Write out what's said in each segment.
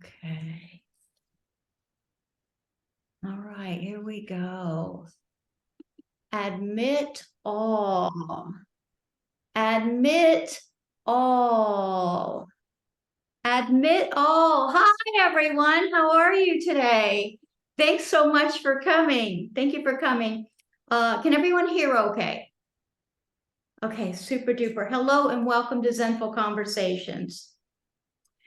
Okay. All right, here we go. Admit all. Admit all. Admit all. Hi, everyone. How are you today? Thanks so much for coming. Thank you for coming. Can everyone hear okay? Okay, super duper. Hello and welcome to Zenful Conversations.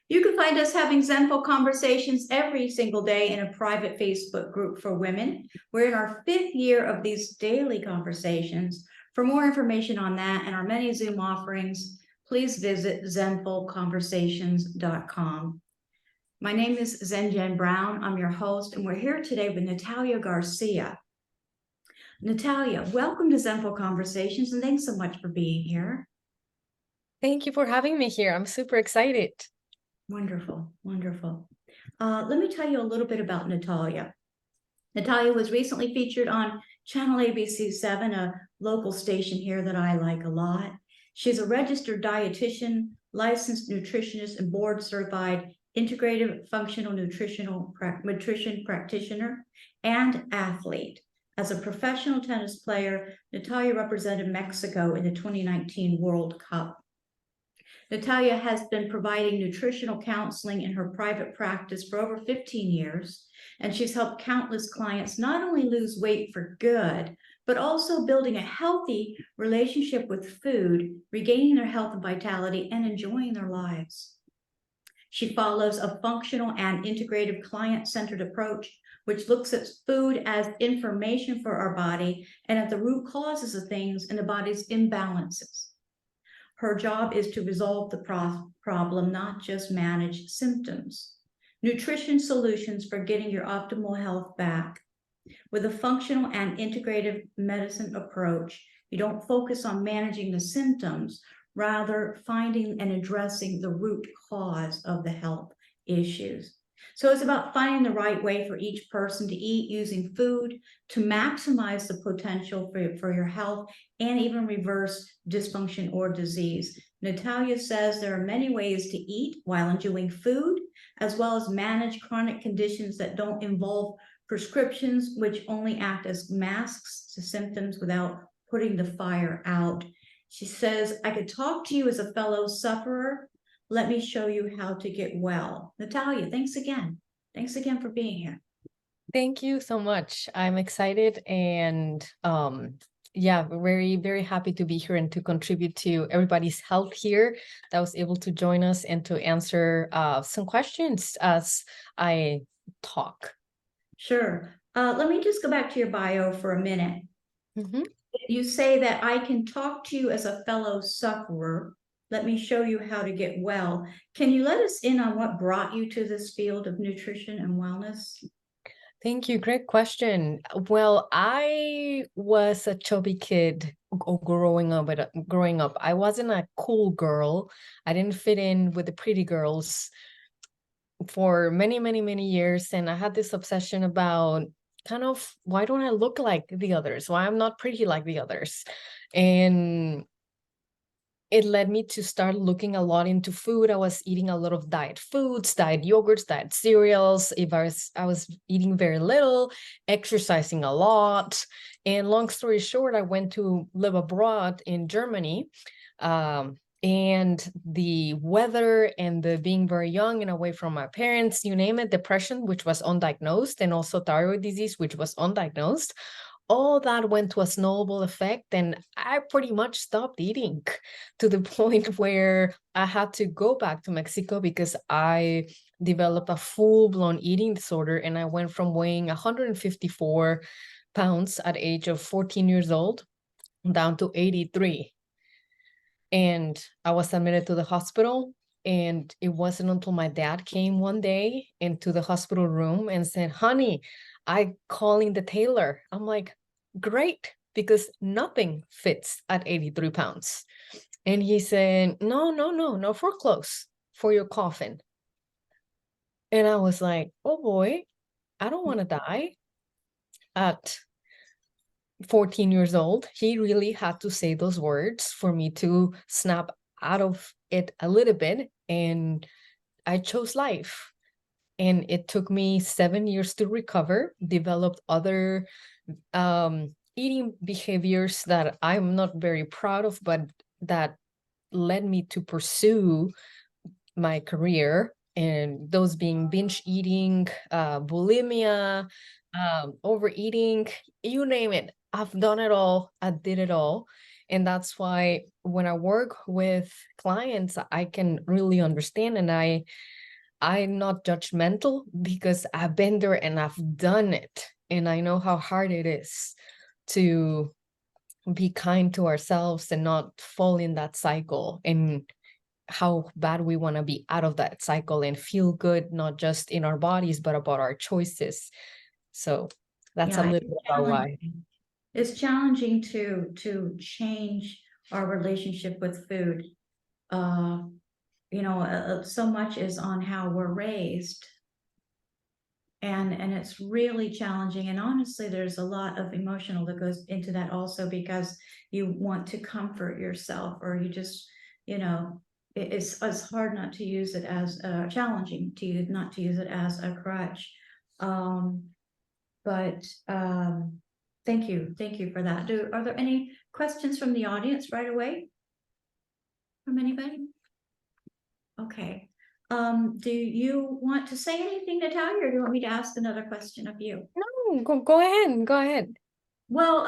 You can find us having Zenful Conversations every single day in a private Facebook group for women. We're in our 5th year of these daily conversations. For more information on that and our many Zoom offerings, please visit zenfulconversations.com. My name is Zen Brown. I'm your host, and we're here today with Natalia Garcia. Natalia, welcome to Zenful Conversations, and thanks so much for being here. Thank you for having me here. I'm super excited. Wonderful, wonderful. Let me tell you a little bit about Natalia. Natalia was recently featured on Channel ABC7, a local station here that I like a lot. She's a registered dietitian, licensed nutritionist, and board-certified integrative functional nutrition practitioner and athlete. As a professional tennis player, Natalia represented Mexico in the 2019 World Cup. Natalia has been providing nutritional counseling in her private practice for over 15 years, and she's helped countless clients not only lose weight for good, but also building a healthy relationship with food, regaining their health and vitality, and enjoying their lives. She follows a functional and integrative client-centered approach, which looks at food as information for our body and at the root causes of things and the body's imbalances. Her job is to resolve the problem, not just manage symptoms. Nutrition solutions for getting your optimal health back. With a functional and integrative medicine approach, you don't focus on managing the symptoms, rather finding and addressing the root cause of the health issues. So it's about finding the right way for each person to eat using food to maximize the potential for your health and even reverse dysfunction or disease. Natalia says there are many ways to eat while enjoying food, as well as manage chronic conditions that don't involve prescriptions, which only act as masks to symptoms without putting the fire out. She says, I could talk to you as a fellow sufferer. Let me show you how to get well. Natalia, thanks again. Thanks again for being here. Thank you so much. I'm excited and yeah, very, very happy to be here and to contribute to everybody's health here that was able to join us and to answer some questions as I talk. Sure. Let me just go back to your bio for a minute. You say that I can talk to you as a fellow sufferer. Let me show you how to get well. Can you let us in on what brought you to this field of nutrition and wellness? Thank you. Great question. Well, I was a chubby kid growing up. I wasn't a cool girl. I didn't fit in with the pretty girls for many, many, many years. And I had this obsession about kind of, why don't I look like the others? Why I'm not pretty like the others? And it led me to start looking a lot into food. I was eating a lot of diet foods, diet yogurts, diet cereals. I was eating very little, exercising a lot. And long story short, I went to live abroad in Germany. And the weather and the being very young and away from my parents, you name it, depression, which was undiagnosed, and also thyroid disease, which was undiagnosed. All that went to a snowball effect, and I pretty much stopped eating to the point where I had to go back to Mexico because I developed a full-blown eating disorder, and I went from weighing 154 pounds at the age of 14 years old down to 83. And I was admitted to the hospital, and it wasn't until my dad came one day into the hospital room and said, honey, I calling the tailor. I'm like, great, because nothing fits at 83 pounds. And he said, no for clothes, for your coffin. And I was like, oh boy, I don't want to die at 14 years old. He really had to say those words for me to snap out of it a little bit. And I chose life. and it took me 7 years to recover, developed other eating behaviors that I'm not very proud of, but that led me to pursue my career, and those being binge eating, bulimia, overeating, you name it. I've done it all. I did it all. And that's why when I work with clients, I can really understand, and I'm not judgmental because I've been there and I've done it. And I know how hard it is to be kind to ourselves and not fall in that cycle, and how bad we want to be out of that cycle and feel good, not just in our bodies, but about our choices. So that's a Yeah, little bit about why. it's challenging to change our relationship with food. So much is on how we're raised, and it's really challenging. And honestly, there's a lot of emotional that goes into that also, because you want to comfort yourself, or you just, it's hard not to use it as challenging to use, not to use it as a crutch. But thank you for that. Are there any questions from the audience right away? From anybody? Okay. Do you want to say anything, Natalia, or do you want me to ask another question of you? No, go ahead. Go ahead. Well,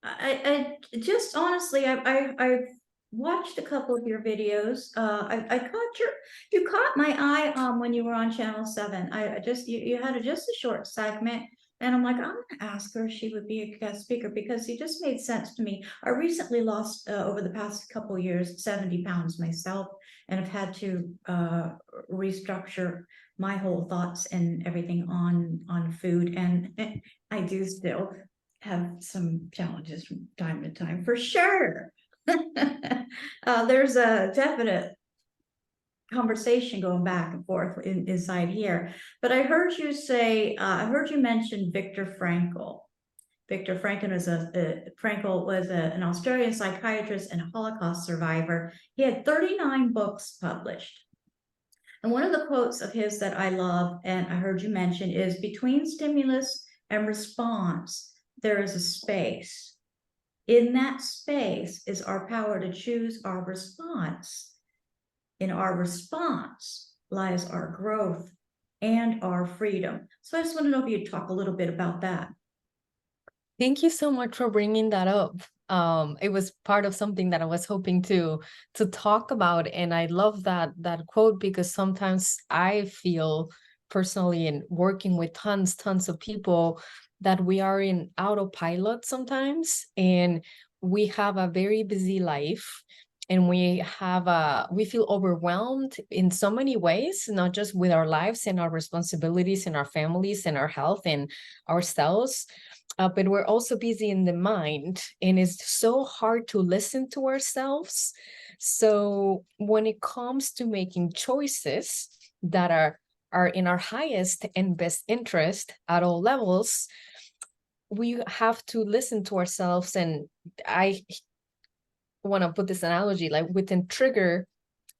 I just honestly, I've watched a couple of your videos. I caught you caught my eye when you were on Channel 7. I just you had just a short segment, and I'm like, I'm gonna ask her if she would be a guest speaker, because it just made sense to me. I recently lost over the past couple years 70 pounds myself, and have had to restructure my whole thoughts and everything on food, and I do still have some challenges from time to time, for sure. There's a definite conversation going back and forth inside here. But I heard you say, I heard you mention Viktor Frankl. Viktor Frankl was an Australian psychiatrist and Holocaust survivor. He had 39 books published. And one of the quotes of his that I love, and I heard you mention, is, between stimulus and response, there is a space. In that space is our power to choose our response. In our response lies our growth and our freedom. So I just want to know if you'd talk a little bit about that. Thank you so much for bringing that up. It was part of something that I was hoping to talk about, and I love that quote, because sometimes I feel personally, in working with tons of people, that we are in autopilot sometimes, and we have a very busy life, and we feel overwhelmed in so many ways, not just with our lives and our responsibilities and our families and our health and ourselves, but we're also busy in the mind, and it's so hard to listen to ourselves. So when it comes to making choices that are in our highest and best interest at all levels, we have to listen to ourselves. And I want to put this analogy, like within trigger,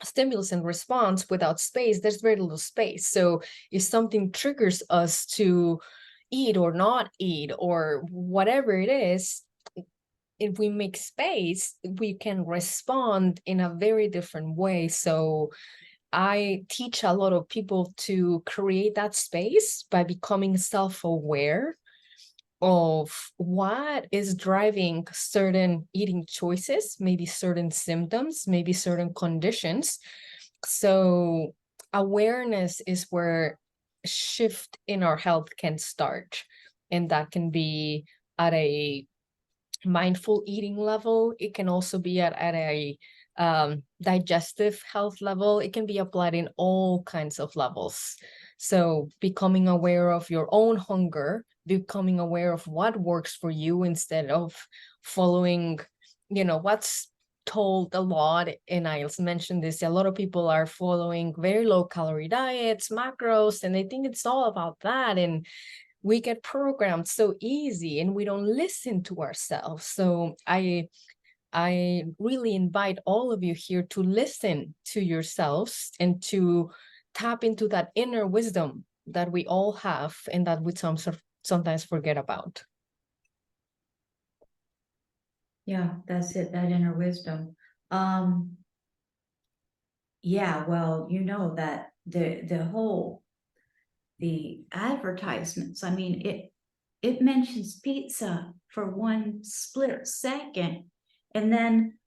stimulus and response, without space, there's very little space. So if something triggers us to eat or not eat or whatever it is, if we make space, we can respond in a very different way. So I teach a lot of people to create that space by becoming self-aware of what is driving certain eating choices, maybe certain symptoms, maybe certain conditions. So awareness is where shift in our health can start. And that can be at a mindful eating level. It can also be at a digestive health level. It can be applied in all kinds of levels. So becoming aware of your own hunger, becoming aware of what works for you, instead of following, what's told a lot. And I mentioned this, a lot of people are following very low calorie diets, macros, and they think it's all about that. And we get programmed so easy, and we don't listen to ourselves. So I really invite all of you here to listen to yourselves and to tap into that inner wisdom that we all have and that we sometimes forget about. Yeah, that's it, that inner wisdom. Yeah, well, you know that the advertisements, I mean, it mentions pizza for one split second, and then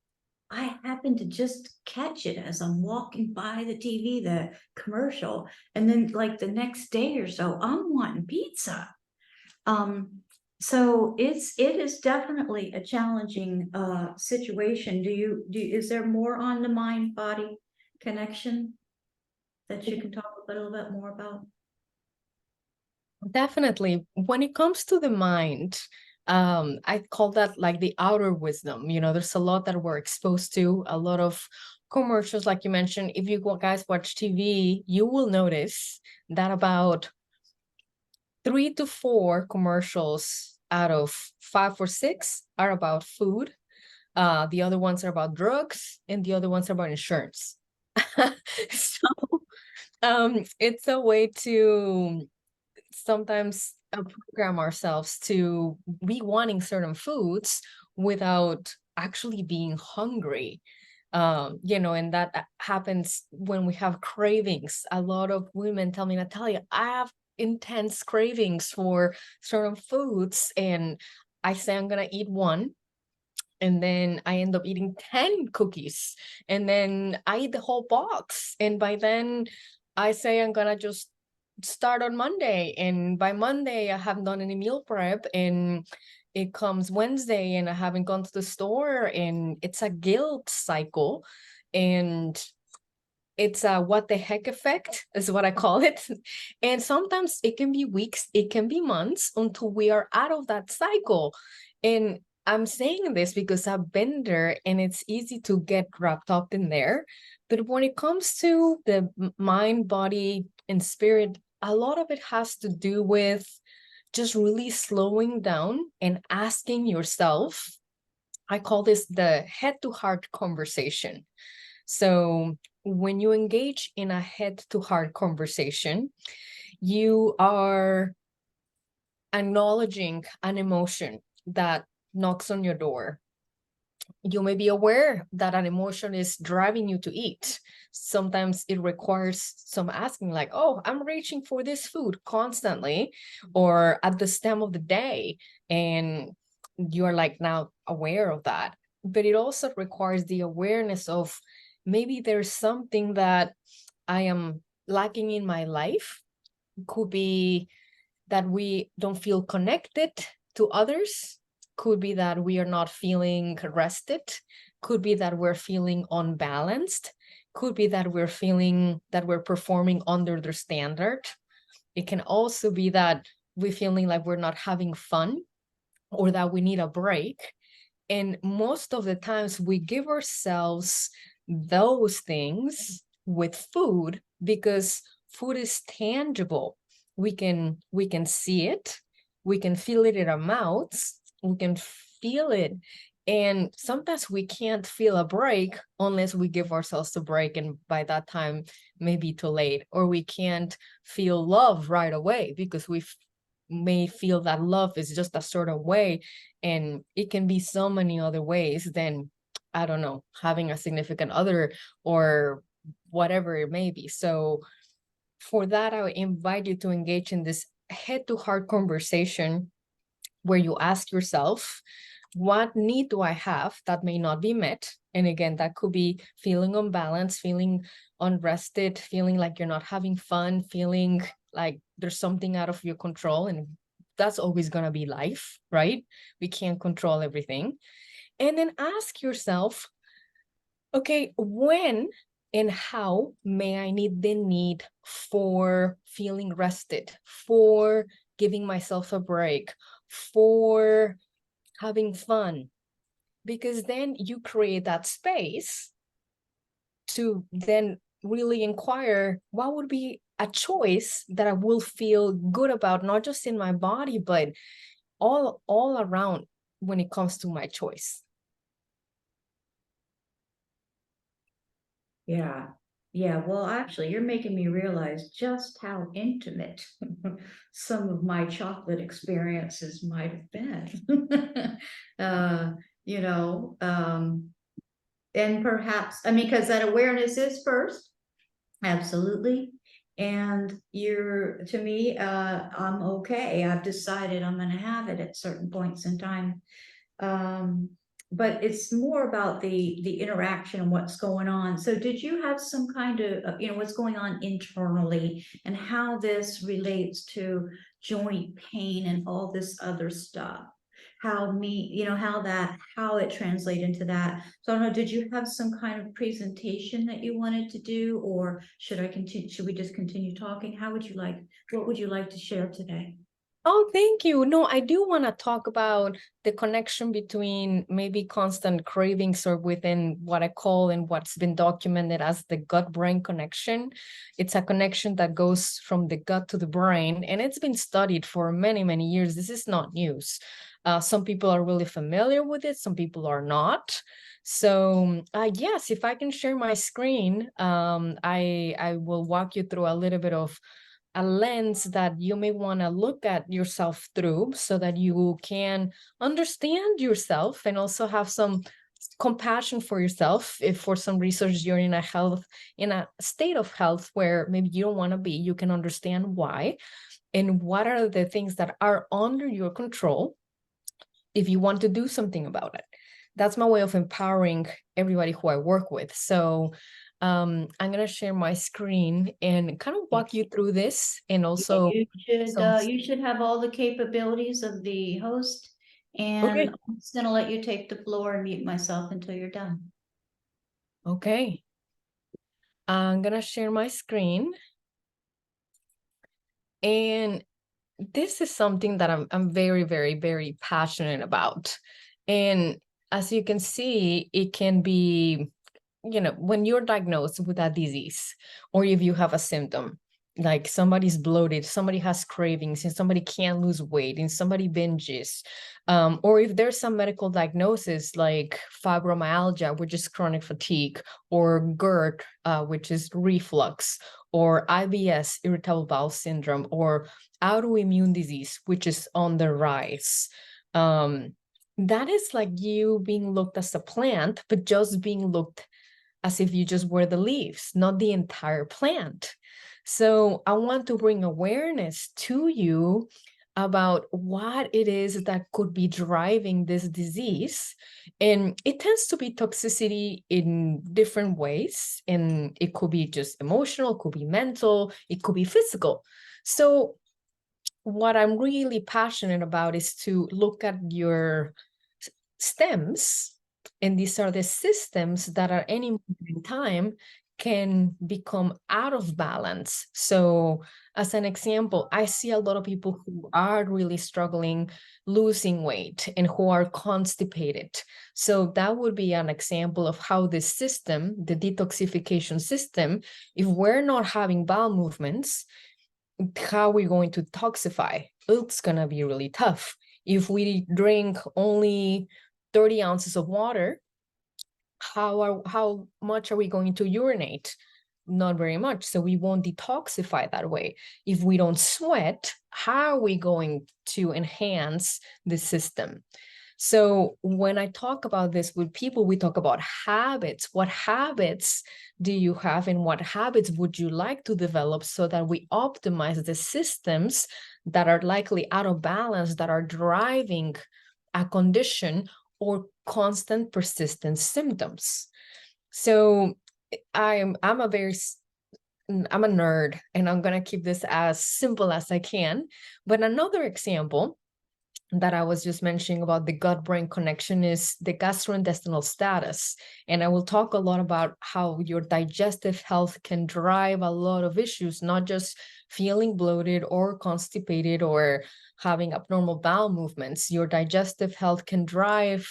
I happen to just catch it as I'm walking by the TV, the commercial, and then like the next day or so, I'm wanting pizza. So it is definitely a challenging situation. Is there more on the mind body connection that you can talk a little bit more about? Definitely. When it comes to the mind, I call that like the outer wisdom. You know, there's a lot that we're exposed to, a lot of commercials, like you mentioned. If you guys watch TV, you will notice that about 3 to 4 commercials out of 5 or 6 are about food. The other ones are about drugs, and the other ones are about insurance. So it's a way to sometimes program ourselves to be wanting certain foods without actually being hungry. And that happens when we have cravings. A lot of women tell me, Natalia, I have intense cravings for certain foods, and I say I'm gonna eat one, and then I end up eating 10 cookies, and then I eat the whole box, and by then I say I'm gonna just start on Monday, and by Monday I haven't done any meal prep, and it comes Wednesday and I haven't gone to the store, and it's a guilt cycle, and it's a what the heck effect is what I call it. And sometimes it can be weeks, it can be months until we are out of that cycle. And I'm saying this because I've been there, and it's easy to get wrapped up in there. But when it comes to the mind, body, and spirit, a lot of it has to do with just really slowing down and asking yourself. I call this the head to heart conversation. So when you engage in a head to heart conversation, you are acknowledging an emotion that knocks on your door. You may be aware that an emotion is driving you to eat. Sometimes it requires some asking, like, oh, I'm reaching for this food constantly, or at the stem of the day. And you're like now aware of that. But it also requires the awareness of maybe there's something that I am lacking in my life. Could be that we don't feel connected to others, could be that we are not feeling rested, could be that we're feeling unbalanced, could be that we're feeling that we're performing under the standard. It can also be that we're feeling like we're not having fun, or that we need a break. And most of the times we give ourselves those things with food because food is tangible. We can see it, we can feel it in our mouths, we can feel it. And sometimes we can't feel a break unless we give ourselves a break, and by that time maybe too late. Or we can't feel love right away because we may feel that love is just a certain way, and it can be so many other ways than, I don't know, having a significant other or whatever it may be. So for that, I would invite you to engage in this head to heart conversation where you ask yourself, what need do I have that may not be met? And again, that could be feeling unbalanced, feeling unrested, feeling like you're not having fun, feeling like there's something out of your control. And that's always going to be life, right? We can't control everything. And then ask yourself, okay, when and how may I need the need for feeling rested, for giving myself a break, for having fun? Because then you create that space to then really inquire what would be a choice that I will feel good about, not just in my body, but all around when it comes to my choice. Yeah. Yeah, well, actually, you're making me realize just how intimate some of my chocolate experiences might have been. Uh, you know, and perhaps, I mean, because that awareness is first, absolutely. And to me, I'm okay. I've decided I'm going to have it at certain points in time. Um, but it's more about the interaction and what's going on. So did you have some kind of, what's going on internally and how this relates to joint pain and all this other stuff? How it translate into that. So I don't know, did you have some kind of presentation that you wanted to do, or should we just continue talking? What would you like to share today? Oh, thank you. No, I do want to talk about the connection between maybe constant cravings or within what I call and what's been documented as the gut-brain connection. It's a connection that goes from the gut to the brain, and it's been studied for many, many years. This is not news. Some people are really familiar with it, some people are not. So yes, if I can share my screen, I will walk you through a little bit of a lens that you may want to look at yourself through so that you can understand yourself and also have some compassion for yourself. If for some reasons you're in a state of health where maybe you don't want to be, you can understand why and what are the things that are under your control if you want to do something about it. That's my way of empowering everybody who I work with. So I'm going to share my screen and kind of walk you through this and also some. You should have all the capabilities of the host, and Okay. I'm just gonna let you take the floor and mute myself until you're done. Okay. I'm going to share my screen. And this is something that I'm very, very, very passionate about. And as you can see, it can be, when you're diagnosed with a disease or if you have a symptom, like somebody's bloated, somebody has cravings, and somebody can't lose weight, and somebody binges, or if there's some medical diagnosis like fibromyalgia, which is chronic fatigue, or GERD, which is reflux, or IBS, irritable bowel syndrome, or autoimmune disease, which is on the rise. That is like you being looked as a plant, but just being looked as if you just were the leaves, not the entire plant. So I want to bring awareness to you about what it is that could be driving this disease. And it tends to be toxicity in different ways. And it could be just emotional, it could be mental, it could be physical. So what I'm really passionate about is to look at your stems, and these are the systems that at any moment in time can become out of balance. So as an example, I see a lot of people who are really struggling losing weight and who are constipated. So that would be an example of how the system, the detoxification system, if we're not having bowel movements, how are we going to detoxify? It's going to be really tough. If we drink only 30 ounces of water, how much are we going to urinate? Not very much. So we won't detoxify that way. If we don't sweat, how are we going to enhance the system? So when I talk about this with people, we talk about habits. What habits do you have and what habits would you like to develop so that we optimize the systems that are likely out of balance, that are driving a condition or constant persistent symptoms? So I'm a nerd, and I'm going to keep this as simple as I can. But another example that I was just mentioning about the gut-brain connection is the gastrointestinal status. And I will talk a lot about how your digestive health can drive a lot of issues, not just feeling bloated or constipated or having abnormal bowel movements. Your digestive health can drive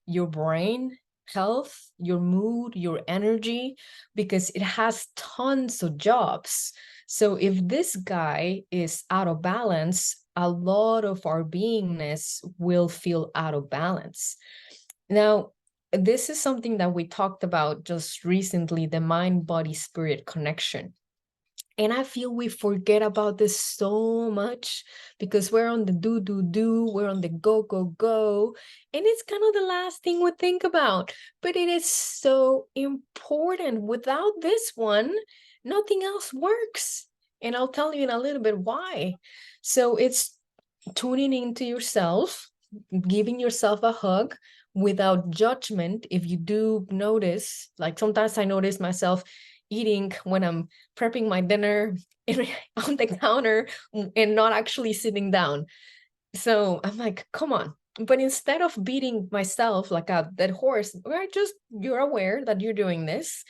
your brain health, your mood, your energy, because it has tons of jobs. So if this guy is out of balance, a lot of our beingness will feel out of balance. Now, this is something that we talked about just recently, the mind, body, spirit connection. And I feel we forget about this so much because we're on the do, we're on the go. And it's kind of the last thing we think about. But it is so important. Without this one, nothing else works. And I'll tell you in a little bit why. So it's tuning into yourself, giving yourself a hug without judgment. If you do notice, like sometimes I notice myself eating when I'm prepping my dinner on the counter and not actually sitting down. So I'm like, come on. But instead of beating myself like a dead horse, you're aware that you're doing this.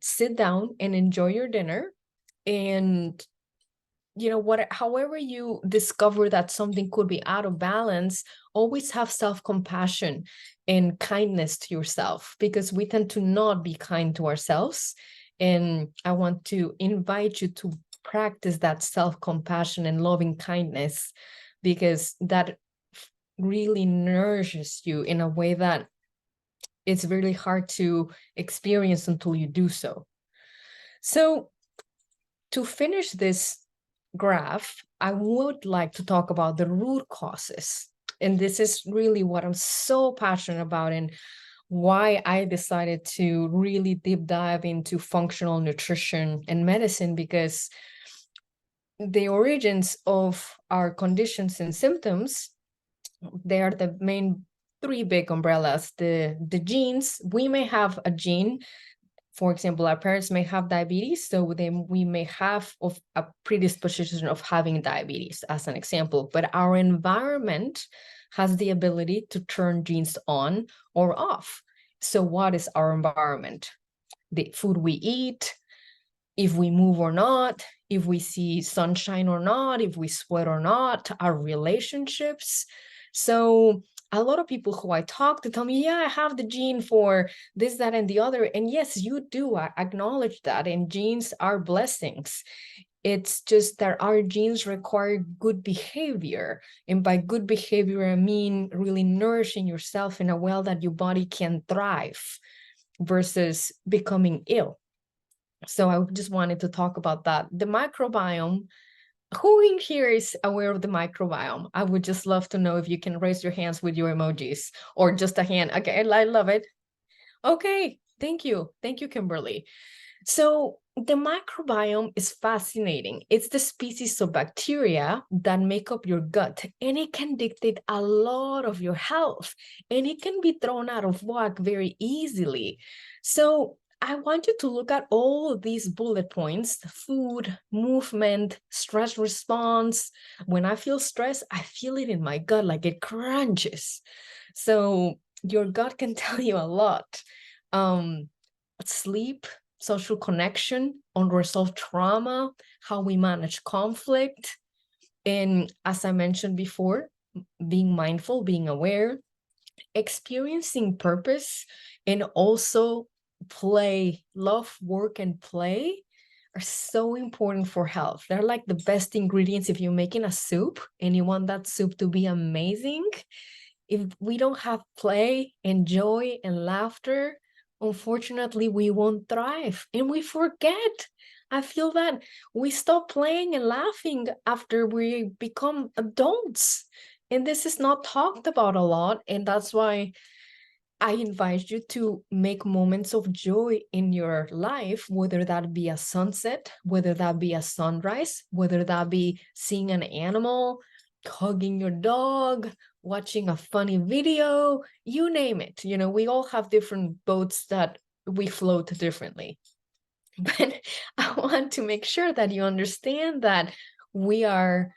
Sit down and enjoy your dinner. And however you discover that something could be out of balance, always have self-compassion and kindness to yourself, because we tend to not be kind to ourselves. And I want to invite you to practice that self-compassion and loving kindness, because that really nourishes you in a way that it's really hard to experience until you do so. So to finish this graph, I would like to talk about the root causes. And this is really what I'm so passionate about and why I decided to really deep dive into functional nutrition and medicine, because the origins of our conditions and symptoms, they are the main three big umbrellas. The genes, we may have a gene. For example, our parents may have diabetes, so then we may have a predisposition of having diabetes, as an example. But our environment has the ability to turn genes on or off. So what is our environment? The food we eat, if we move or not, if we see sunshine or not, if we sweat or not, our relationships. So a lot of people who I talk to tell me, yeah, I have the gene for this, that, and the other. And yes, you do. I acknowledge that. And genes are blessings. It's just that our genes require good behavior. And by good behavior, I mean really nourishing yourself in a way that your body can thrive versus becoming ill. So I just wanted to talk about that. The microbiome. Who in here is aware of the microbiome? I would just love to know if you can raise your hands with your emojis or just a hand. Okay, I love it. Okay, thank you. Thank you, Kimberly. So the microbiome is fascinating. It's the species of bacteria that make up your gut, and it can dictate a lot of your health, and it can be thrown out of whack very easily. So I want you to look at all of these bullet points: food, movement, stress response. When I feel stress, I feel it in my gut, like it crunches. So your gut can tell you a lot. Sleep, social connection, unresolved trauma, how we manage conflict. And as I mentioned before, being mindful, being aware, experiencing purpose, and also play. Love, work, and play are so important for health. They're like the best ingredients if you're making a soup and you want that soup to be amazing. If we don't have play and joy and laughter, unfortunately, we won't thrive, and we forget. I feel that we stop playing and laughing after we become adults. And this is not talked about a lot. And that's why I invite you to make moments of joy in your life, whether that be a sunset, whether that be a sunrise, whether that be seeing an animal, hugging your dog, watching a funny video, you name it. We all have different boats that we float differently. But I want to make sure that you understand that we are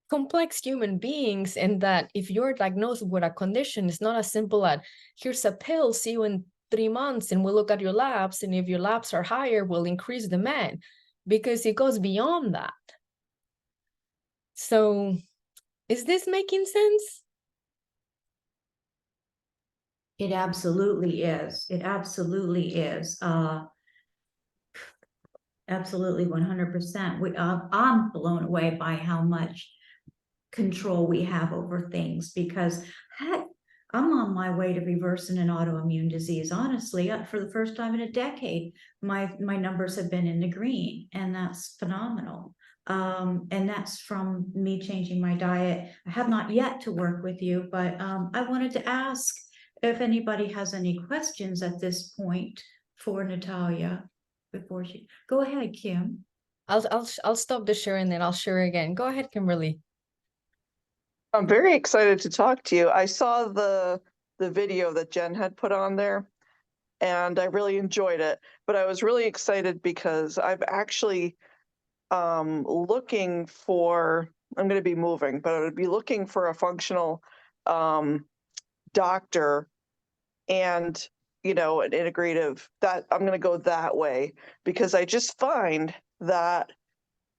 complex human beings, and that if you're diagnosed with a condition, it's not as simple as here's a pill, see you in 3 months, and we'll look at your labs, and if your labs are higher, we'll increase demand, because it goes beyond that. So is this making sense? It absolutely is. It absolutely is. Absolutely 100%. I'm blown away by how much control we have over things, because heck, I'm on my way to reversing an autoimmune disease. Honestly, for the first time in a decade, my numbers have been in the green, and that's phenomenal. And that's from me changing my diet. I have not yet to work with you, but I wanted to ask if anybody has any questions at this point for Natalia before she go ahead, Kim. I'll stop the share and then I'll share again. Go ahead, Kimberly. I'm very excited to talk to you. I saw the video that Jen had put on there, and I really enjoyed it. But I was really excited because I've actually looking for, I'm going to be moving, but I would be looking for a functional doctor and, you know, an integrative, that I'm going to go that way, because I just find that,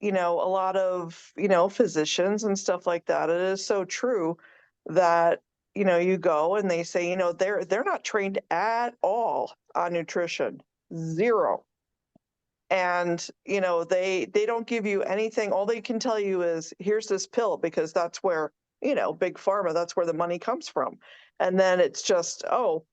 you know, a lot of, you know, physicians and stuff like that, it is so true that, you know, you go and they say, you know, they're not trained at all on nutrition, zero. And, you know, they don't give you anything. All they can tell you is, here's this pill, because that's where, you know, big pharma, that's where the money comes from. And then it's just, oh,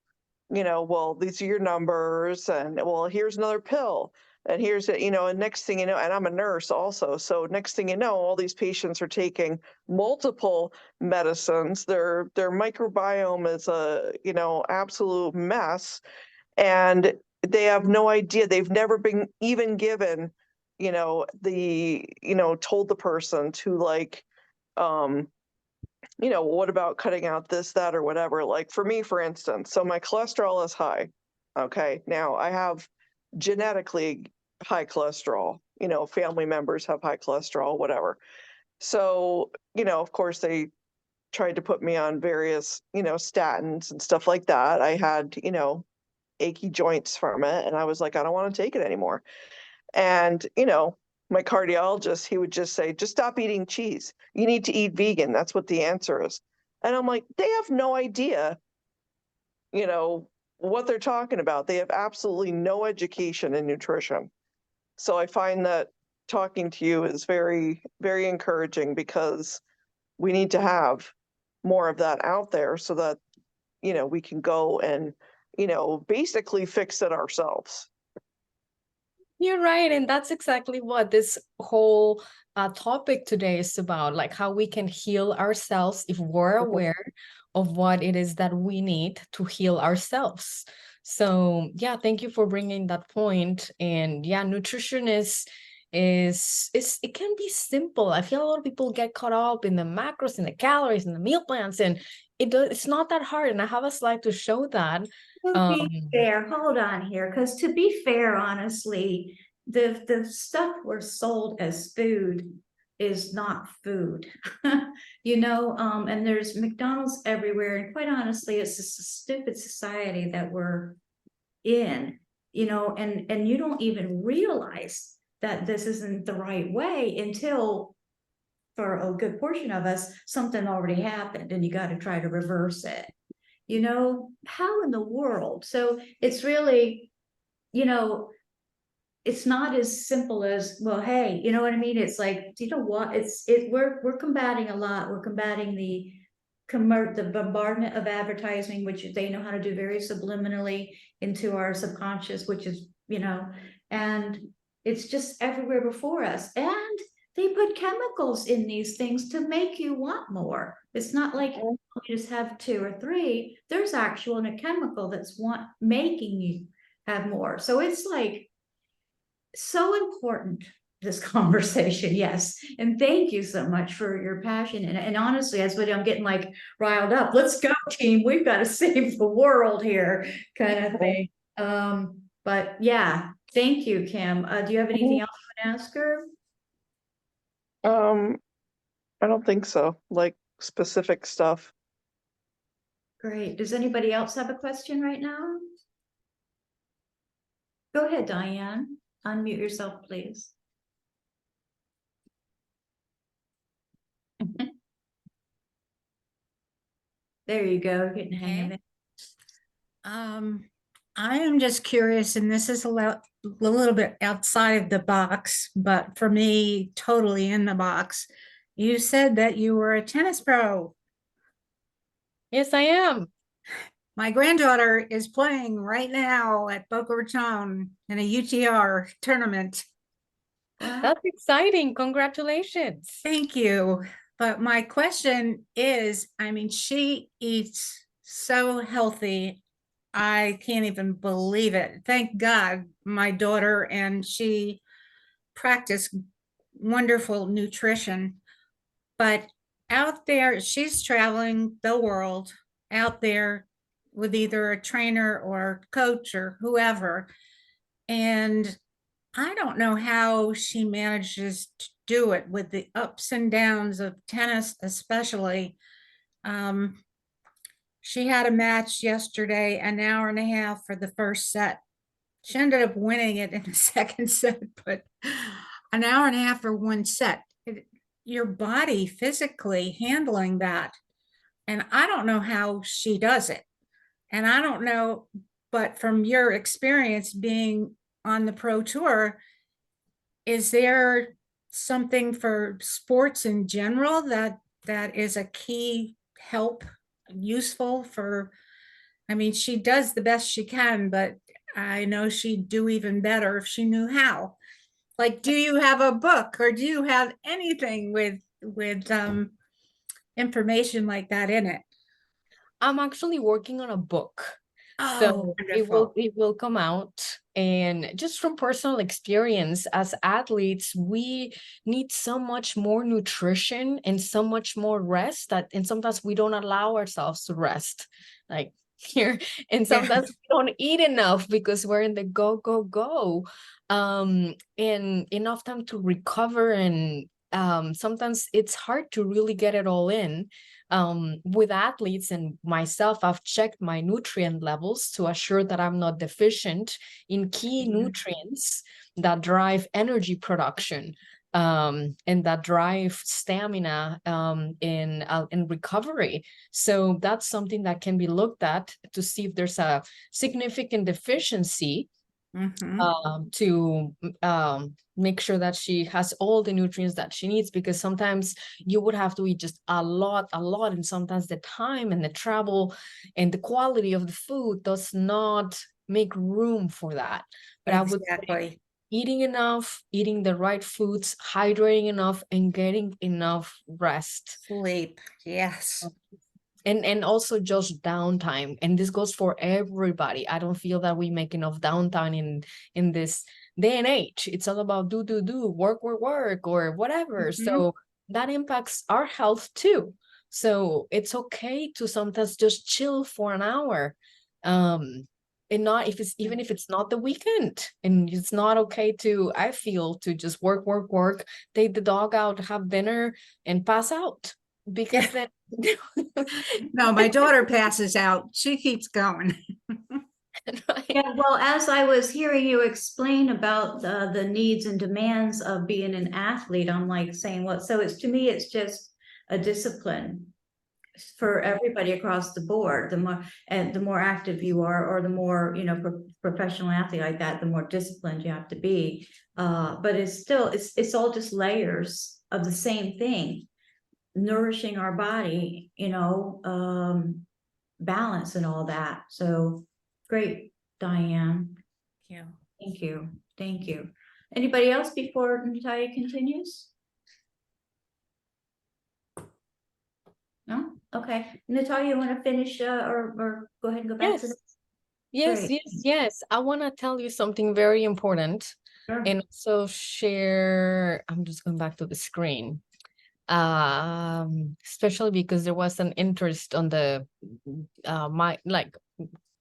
you know, well, these are your numbers, and well, here's another pill, and here's it, you know, and next thing you know, and I'm a nurse also, so next thing you know, all these patients are taking multiple medicines. Their microbiome is a, you know, absolute mess, and they have no idea. They've never been even given, you know, told the person to, like, you know, what about cutting out this, that, or whatever? Like for me, for instance, so my cholesterol is high. Okay. Now I have genetically high cholesterol, you know, family members have high cholesterol, whatever. So, you know, of course, they tried to put me on various, you know, statins and stuff like that. I had, you know, achy joints from it. And I was like, I don't want to take it anymore. And, you know, my cardiologist, he would just say, just stop eating cheese. You need to eat vegan. That's what the answer is. And I'm like, they have no idea, you know, what they're talking about. They have absolutely no education in nutrition. So I find that talking to you is very, very encouraging, because we need to have more of that out there so that, you know, we can go and, you know, basically fix it ourselves. You're right. And that's exactly what this whole topic today is about, like how we can heal ourselves if we're aware of what it is that we need to heal ourselves. So yeah, thank you for bringing that point. And yeah, nutrition is it can be simple. I feel a lot of people get caught up in the macros and the calories and the meal plans, and it's not that hard. And I have a slide to show that. To be fair, hold on here, because to be fair, honestly, the stuff we're sold as food is not food. You know, and there's McDonald's everywhere, and quite honestly, it's just a stupid society that we're in, you know, and you don't even realize that this isn't the right way until, for a good portion of us, something already happened and you got to try to reverse it. You know, how in the world? So it's really, you know, it's not as simple as, well, hey, you know what I mean? It's like, you know what? We're combating a lot. We're combating the bombardment of advertising, which they know how to do very subliminally into our subconscious, which is, you know, and it's just everywhere before us. And they put chemicals in these things to make you want more. It's not like you just have 2 or 3. There's actual a chemical that's making you have more. So it's like so important, this conversation. Yes. And thank you so much for your passion. And honestly, that's what I'm getting like riled up. Let's go, team. We've got to save the world here, kind of thing. But yeah, thank you, Kim. Do you have anything else you want to ask her? I don't think so. Like specific stuff. Great. Does anybody else have a question right now? Go ahead, Diane. Unmute yourself, please. There you go, getting the hang of it. I am just curious, and this is a little bit outside of the box, but for me, totally in the box. You said that you were a tennis pro. Yes, I am. My granddaughter is playing right now at Boca Raton in a UTR tournament. That's exciting. Congratulations. Thank you. But my question is, I mean, she eats so healthy. I can't even believe it. Thank God, my daughter and she practice wonderful nutrition. But out there, she's traveling the world out there with either a trainer or coach or whoever. And I don't know how she manages to do it with the ups and downs of tennis, especially. She had a match yesterday, an hour and a half for the first set. She ended up winning it in the second set, but an hour and a half for one set. Your body physically handling that. And I don't know how she does it. And I don't know, but from your experience being on the pro tour, is there something for sports in general that is a key help, useful for, I mean, she does the best she can, but I know she'd do even better if she knew how. Like, do you have a book or do you have anything with information like that in it? I'm actually working on a book. Oh, So wonderful. it will come out. And just from personal experience, as athletes, we need so much more nutrition and so much more rest that, and sometimes we don't allow ourselves to rest. Like here, and Yeah. sometimes we don't eat enough because we're in the go, go, go. And enough time to recover. And sometimes it's hard to really get it all in. With athletes and myself, I've checked my nutrient levels to assure that I'm not deficient in key nutrients that drive energy production, and that drive stamina, in recovery. So that's something that can be looked at to see if there's a significant deficiency, to make sure that she has all the nutrients that she needs, because sometimes you would have to eat just a lot, and sometimes the time and the travel and the quality of the food does not make room for that. But I would say Exactly. eating enough, eating the right foods, hydrating enough, and getting enough rest. Sleep. Yes. And also just downtime, and this goes for everybody. I don't feel that we make enough downtime in this day and age. It's all about do work or whatever. So that impacts our health too. So it's okay to sometimes just chill for an hour, and not if it's even if it's not the weekend. And it's not okay to, I feel, to just work, take the dog out, have dinner, and pass out, because then No, my daughter passes out. She keeps going. Yeah, well, as I was hearing you explain about the needs and demands of being an athlete, I'm like saying, well, so it's, to me, it's just a discipline for everybody across the board. The more active you are, or the more, professional athlete like that, the more disciplined you have to be. But it's still, it's all just layers of the same thing, nourishing our body, balance and all that. So great, Diane. Yeah. Thank you. Thank you. Anybody else before Natalia continues? No? Okay. Natalia, you want to finish or go ahead and go back to Yes. this? Yes, Great. yes. I want to tell you something very important, Sure. and also share. I'm just going back to the screen. Especially because there was an interest on the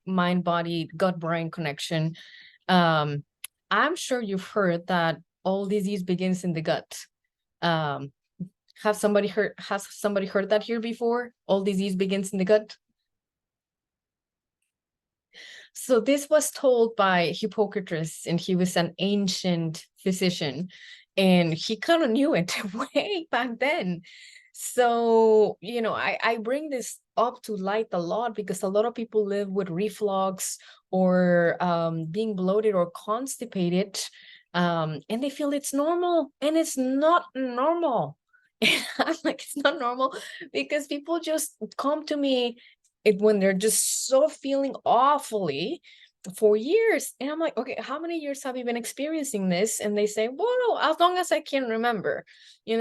mind body gut brain connection. I'm sure you've heard that all disease begins in the gut. Has somebody heard that here before? All disease begins in the gut. So this was told by Hippocrates, and he was an ancient physician, and he kind of knew it way back then. So, I bring this up to light a lot because a lot of people live with reflux or being bloated or constipated, and they feel it's normal, and it's not normal. I'm like, it's not normal, because people just come to me when they're just so feeling awfully for years. And I'm like, okay, how many years have you been experiencing this? And they say, well, as long as I can remember,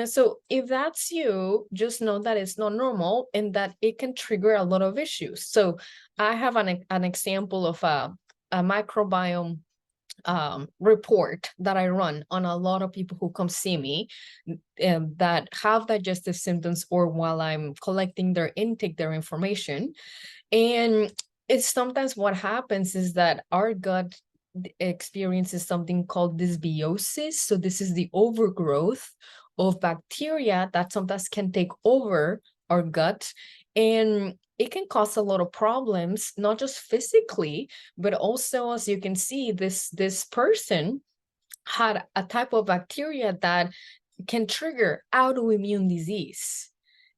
so if that's you, just know that it's not normal and that it can trigger a lot of issues. So I have an example of a microbiome report that I run on a lot of people who come see me that have digestive symptoms, or while I'm collecting their intake, their information. And it's sometimes what happens is that our gut experiences something called dysbiosis. So this is the overgrowth of bacteria that sometimes can take over our gut, and it can cause a lot of problems, not just physically, but also, as you can see, this person had a type of bacteria that can trigger autoimmune disease.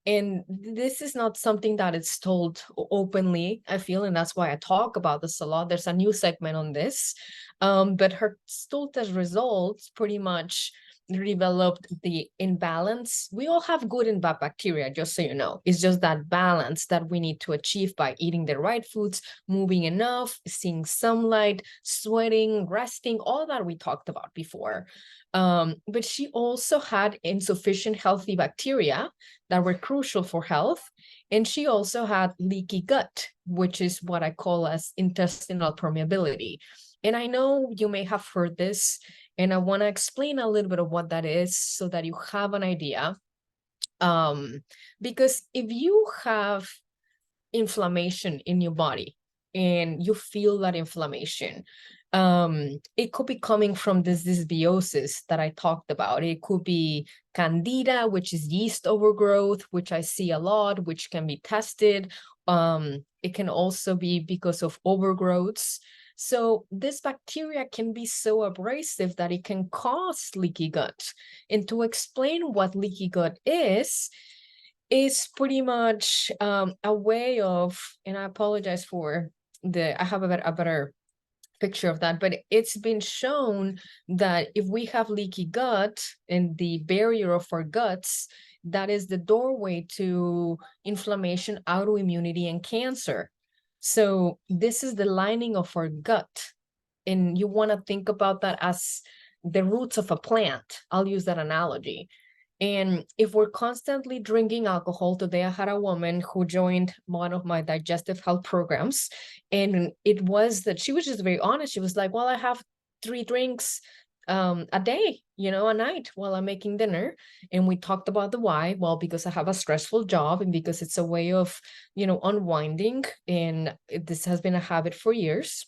And this is not something that is told openly, I feel, and that's why I talk about this a lot. There's a new segment on this, but her stool test results pretty much developed the imbalance. We all have good and bad bacteria, just so you know. It's just that balance that we need to achieve by eating the right foods, moving enough, seeing sunlight, sweating, resting, all that we talked about before. But she also had insufficient healthy bacteria that were crucial for health. And she also had leaky gut, which is what I call as intestinal permeability. And I know you may have heard this, and I want to explain a little bit of what that is so that you have an idea. Because if you have inflammation in your body and you feel that inflammation, it could be coming from this dysbiosis that I talked about. It could be candida, which is yeast overgrowth, which I see a lot, which can be tested. It can also be because of overgrowths. So this bacteria can be so abrasive that it can cause leaky gut. And to explain what leaky gut is pretty much a way of, and I apologize for I have a better picture of that, but it's been shown that if we have leaky gut and the barrier of our guts, that is the doorway to inflammation, autoimmunity, and cancer. So this is the lining of our gut. And you want to think about that as the roots of a plant. I'll use that analogy. And if we're constantly drinking alcohol, today I had a woman who joined one of my digestive health programs, and it was that she was just very honest. She was like, well, I have 3 drinks a day, a night while I'm making dinner. And we talked about the why. Well, because I have a stressful job and because it's a way of, unwinding. And this has been a habit for years.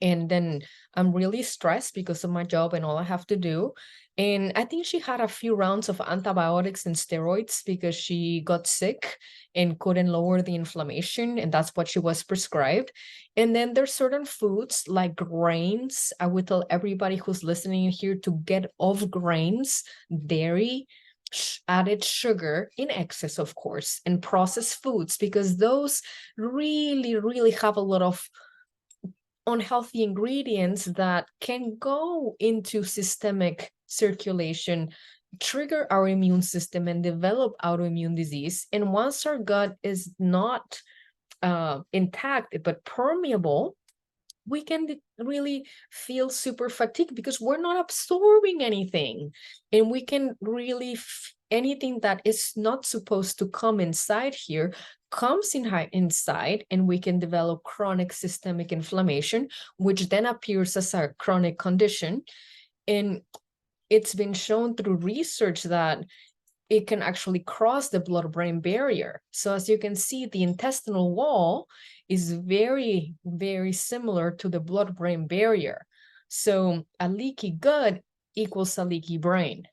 And then I'm really stressed because of my job and all I have to do. And I think she had a few rounds of antibiotics and steroids because she got sick and couldn't lower the inflammation. And that's what she was prescribed. And then there's certain foods like grains. I would tell everybody who's listening here to get off grains, dairy, added sugar in excess, of course, and processed foods, because those really, really have a lot of unhealthy ingredients that can go into systemic circulation, trigger our immune system, and develop autoimmune disease. And once our gut is not intact but permeable, we can really feel super fatigued because we're not absorbing anything. And we can really anything that is not supposed to come inside here comes inside, and we can develop chronic systemic inflammation, which then appears as a chronic condition. And it's been shown through research that it can actually cross the blood-brain barrier. So as you can see, the intestinal wall is very, very similar to the blood-brain barrier. So a leaky gut equals a leaky brain.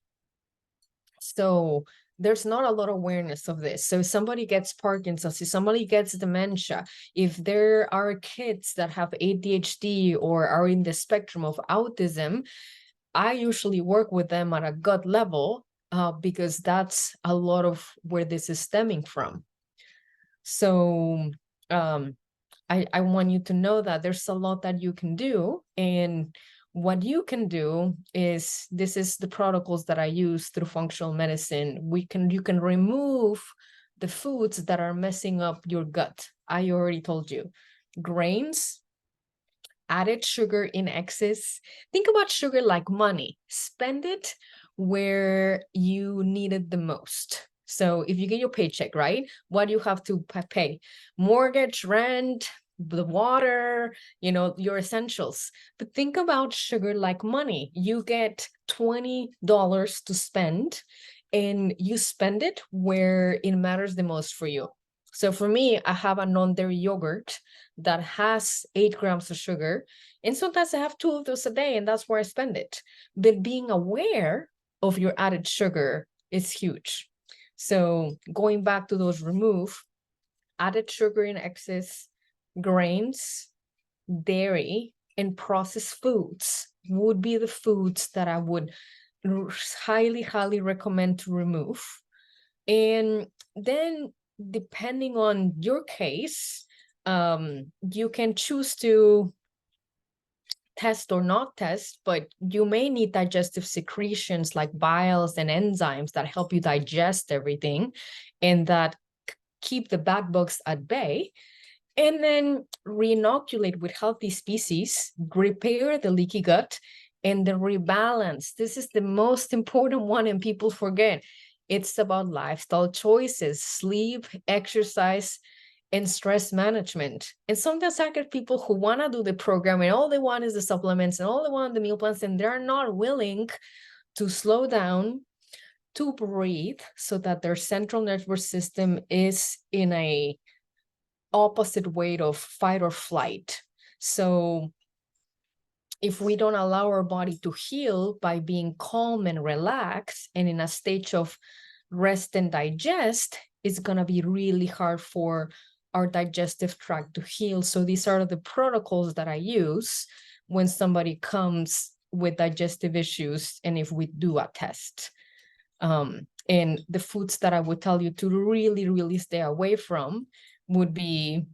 So there's not a lot of awareness of this. So if somebody gets Parkinson's, if somebody gets dementia, if there are kids that have ADHD or are in the spectrum of autism, I usually work with them at a gut level because that's a lot of where this is stemming from. So I want you to know that there's a lot that you can do. And what you can do is, this is the protocols that I use through functional medicine. You can remove the foods that are messing up your gut I already told you. Grains, added sugar in excess. Think about sugar like money. Spend it where you need it the most. So if you get your paycheck, right? What do you have to pay? Mortgage, rent, the water, your essentials. But think about sugar like money. You get $20 to spend, and you spend it where it matters the most for you. So for me, I have a non-dairy yogurt that has 8 grams of sugar. And sometimes I have 2 of those a day, and that's where I spend it. But being aware of your added sugar is huge. So going back to those remove, added sugar in excess, grains, dairy, and processed foods would be the foods that I would highly, highly recommend to remove. And then depending on your case, you can choose to test or not test, but you may need digestive secretions like biles and enzymes that help you digest everything and that keep the bad bugs at bay. And then re-inoculate with healthy species, repair the leaky gut, and the rebalance. This is the most important one, and people forget. It's about lifestyle choices, sleep, exercise, and stress management. And sometimes I get people who want to do the program and all they want is the supplements and all they want the meal plans, and they're not willing to slow down, to breathe, so that their central nervous system is in a opposite weight of fight or flight. So if we don't allow our body to heal by being calm and relaxed and in a stage of rest and digest, it's going to be really hard for our digestive tract to heal. So these are the protocols that I use when somebody comes with digestive issues and if we do a test. And the foods that I would tell you to really, really stay away from would be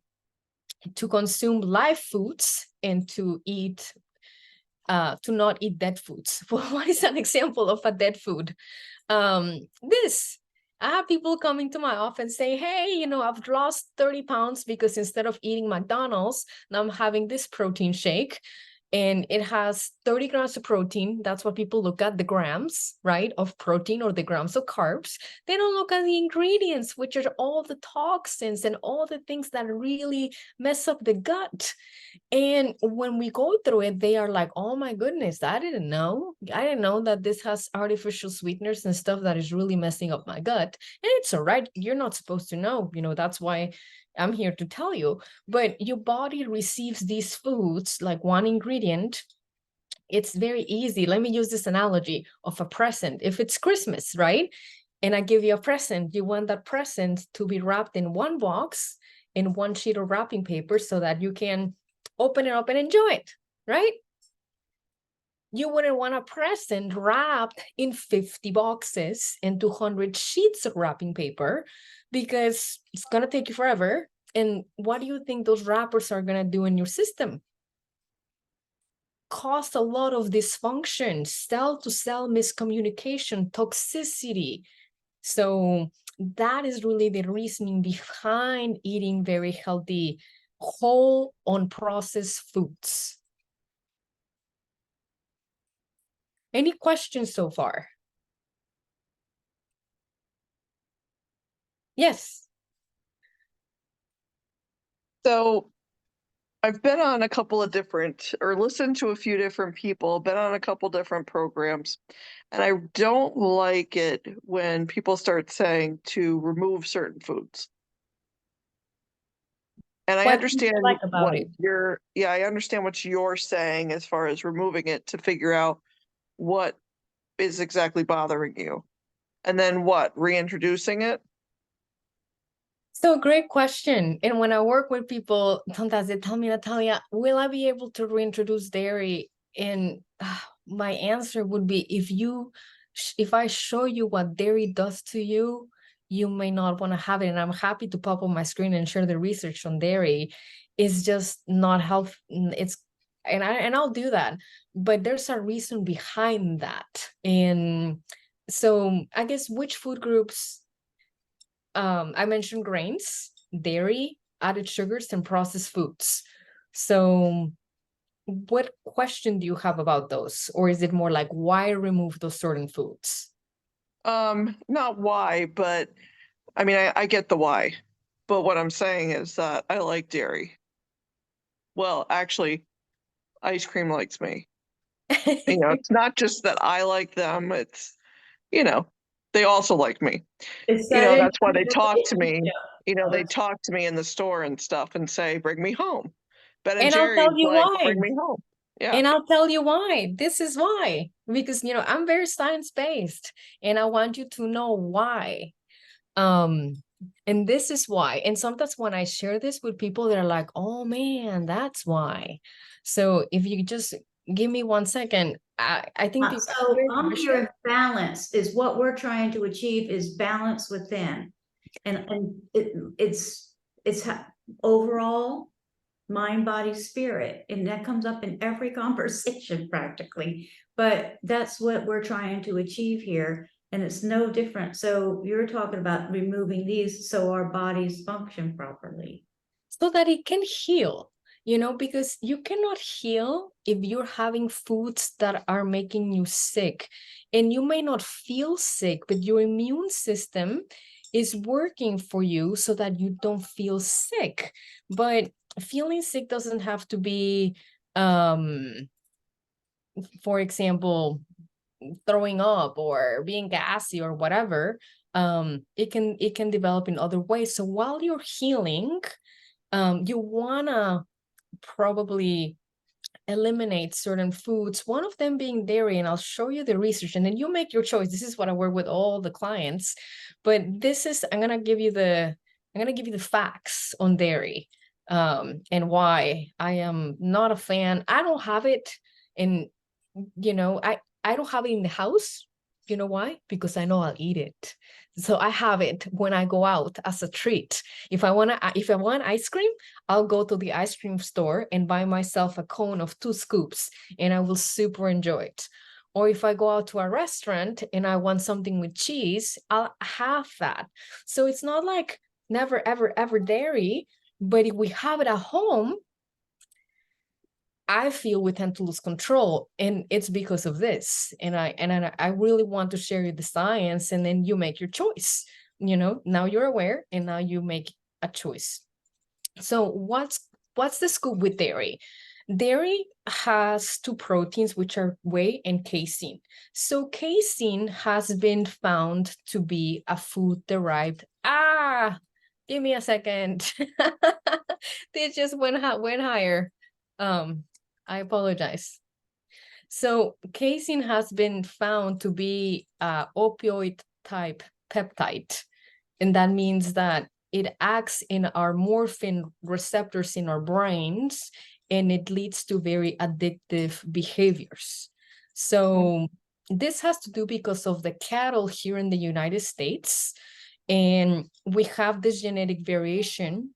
to consume live foods and to not eat dead foods. What is an example of a dead food? I have people coming to my office and say, hey, I've lost 30 pounds because instead of eating McDonald's, now I'm having this protein shake. And it has 30 grams of protein. That's what people look at, the grams, right, of protein or the grams of carbs. They don't look at the ingredients, which are all the toxins and all the things that really mess up the gut. And when we go through it, they are like, oh my goodness, I didn't know. I didn't know that this has artificial sweeteners and stuff that is really messing up my gut. And it's all right. You're not supposed to know. That's why I'm here to tell you. But your body receives these foods like one ingredient. It's very easy. Let me use this analogy of a present. If it's Christmas, right? And I give you a present, you want that present to be wrapped in one box in one sheet of wrapping paper so that you can open it up and enjoy it, right? You wouldn't want a present wrapped in 50 boxes and 200 sheets of wrapping paper because it's going to take you forever. And what do you think those wrappers are going to do in your system? Cause a lot of dysfunction, cell-to-cell miscommunication, toxicity. So that is really the reasoning behind eating very healthy, whole, unprocessed foods. Any questions so far? Yes. So I've been on a couple of different, or listened to a few different people, been on a couple different programs, and I don't like it when people start saying to remove certain foods. And I What do you understand like about what it? I understand what you're saying as far as removing it to figure out what is exactly bothering you. And then what, reintroducing it? So great question. And when I work with people, sometimes they tell me, Natalia, will I be able to reintroduce dairy? And my answer would be, if I show you what dairy does to you, you may not want to have it. And I'm happy to pop on my screen and share the research on dairy. It's just not health. And I'll do that. But there's a reason behind that. And so I guess which food groups, I mentioned grains, dairy, added sugars and processed foods. So what question do you have about those? Or is it more like why remove those certain foods? Not why, but I mean, I get the why. But what I'm saying is that I like dairy. Well, actually, ice cream likes me. It's not just that I like them, it's, they also like me. It's that That's why they talk to me. They relationship. talk to me in the store and stuff and say, bring me home. Ben and And I'll Jerry's tell you like, why. bring me home. Yeah. And I'll tell you why. This is why. Because, I'm very science-based and I want you to know why. And this is why. And sometimes when I share this with people, they're like, oh man, that's why. So if you just give me 1 second, I think So I'm hearing balance is what we're trying to achieve, is balance within. And it's overall mind, body, spirit. And that comes up in every conversation practically. But that's what we're trying to achieve here. And it's no different. So you're talking about removing these so our bodies function properly. So that it can heal, because you cannot heal if you're having foods that are making you sick. And you may not feel sick, but your immune system is working for you so that you don't feel sick. But feeling sick doesn't have to be, for example, throwing up or being gassy or whatever. It can develop in other ways. So while you're healing, you wanna probably eliminate certain foods, one of them being dairy, and I'll show you the research and then you make your choice. This is what I work with all the clients, but I'm gonna give you the facts on dairy, and why I am not a fan. I don't have it, and I don't have it in the house. You know why? Because I know I'll eat it. So I have it when I go out as a treat. If I want ice cream, I'll go to the ice cream store and buy myself a cone of 2 scoops and I will super enjoy it. Or if I go out to a restaurant and I want something with cheese, I'll have that. So it's not like never, ever, ever dairy, but if we have it at home, I feel we tend to lose control, and it's because of this. And I really want to share you the science, and then you make your choice. Now you're aware, and now you make a choice. So what's the scoop with dairy? Dairy has 2 proteins, which are whey and casein. So casein has been found to be a food-derived. Give me a second. They just went higher. I apologize. So casein has been found to be a opioid type peptide. And that means that it acts in our morphine receptors in our brains, and it leads to very addictive behaviors. So this has to do because of the cattle here in the United States. And we have this genetic variation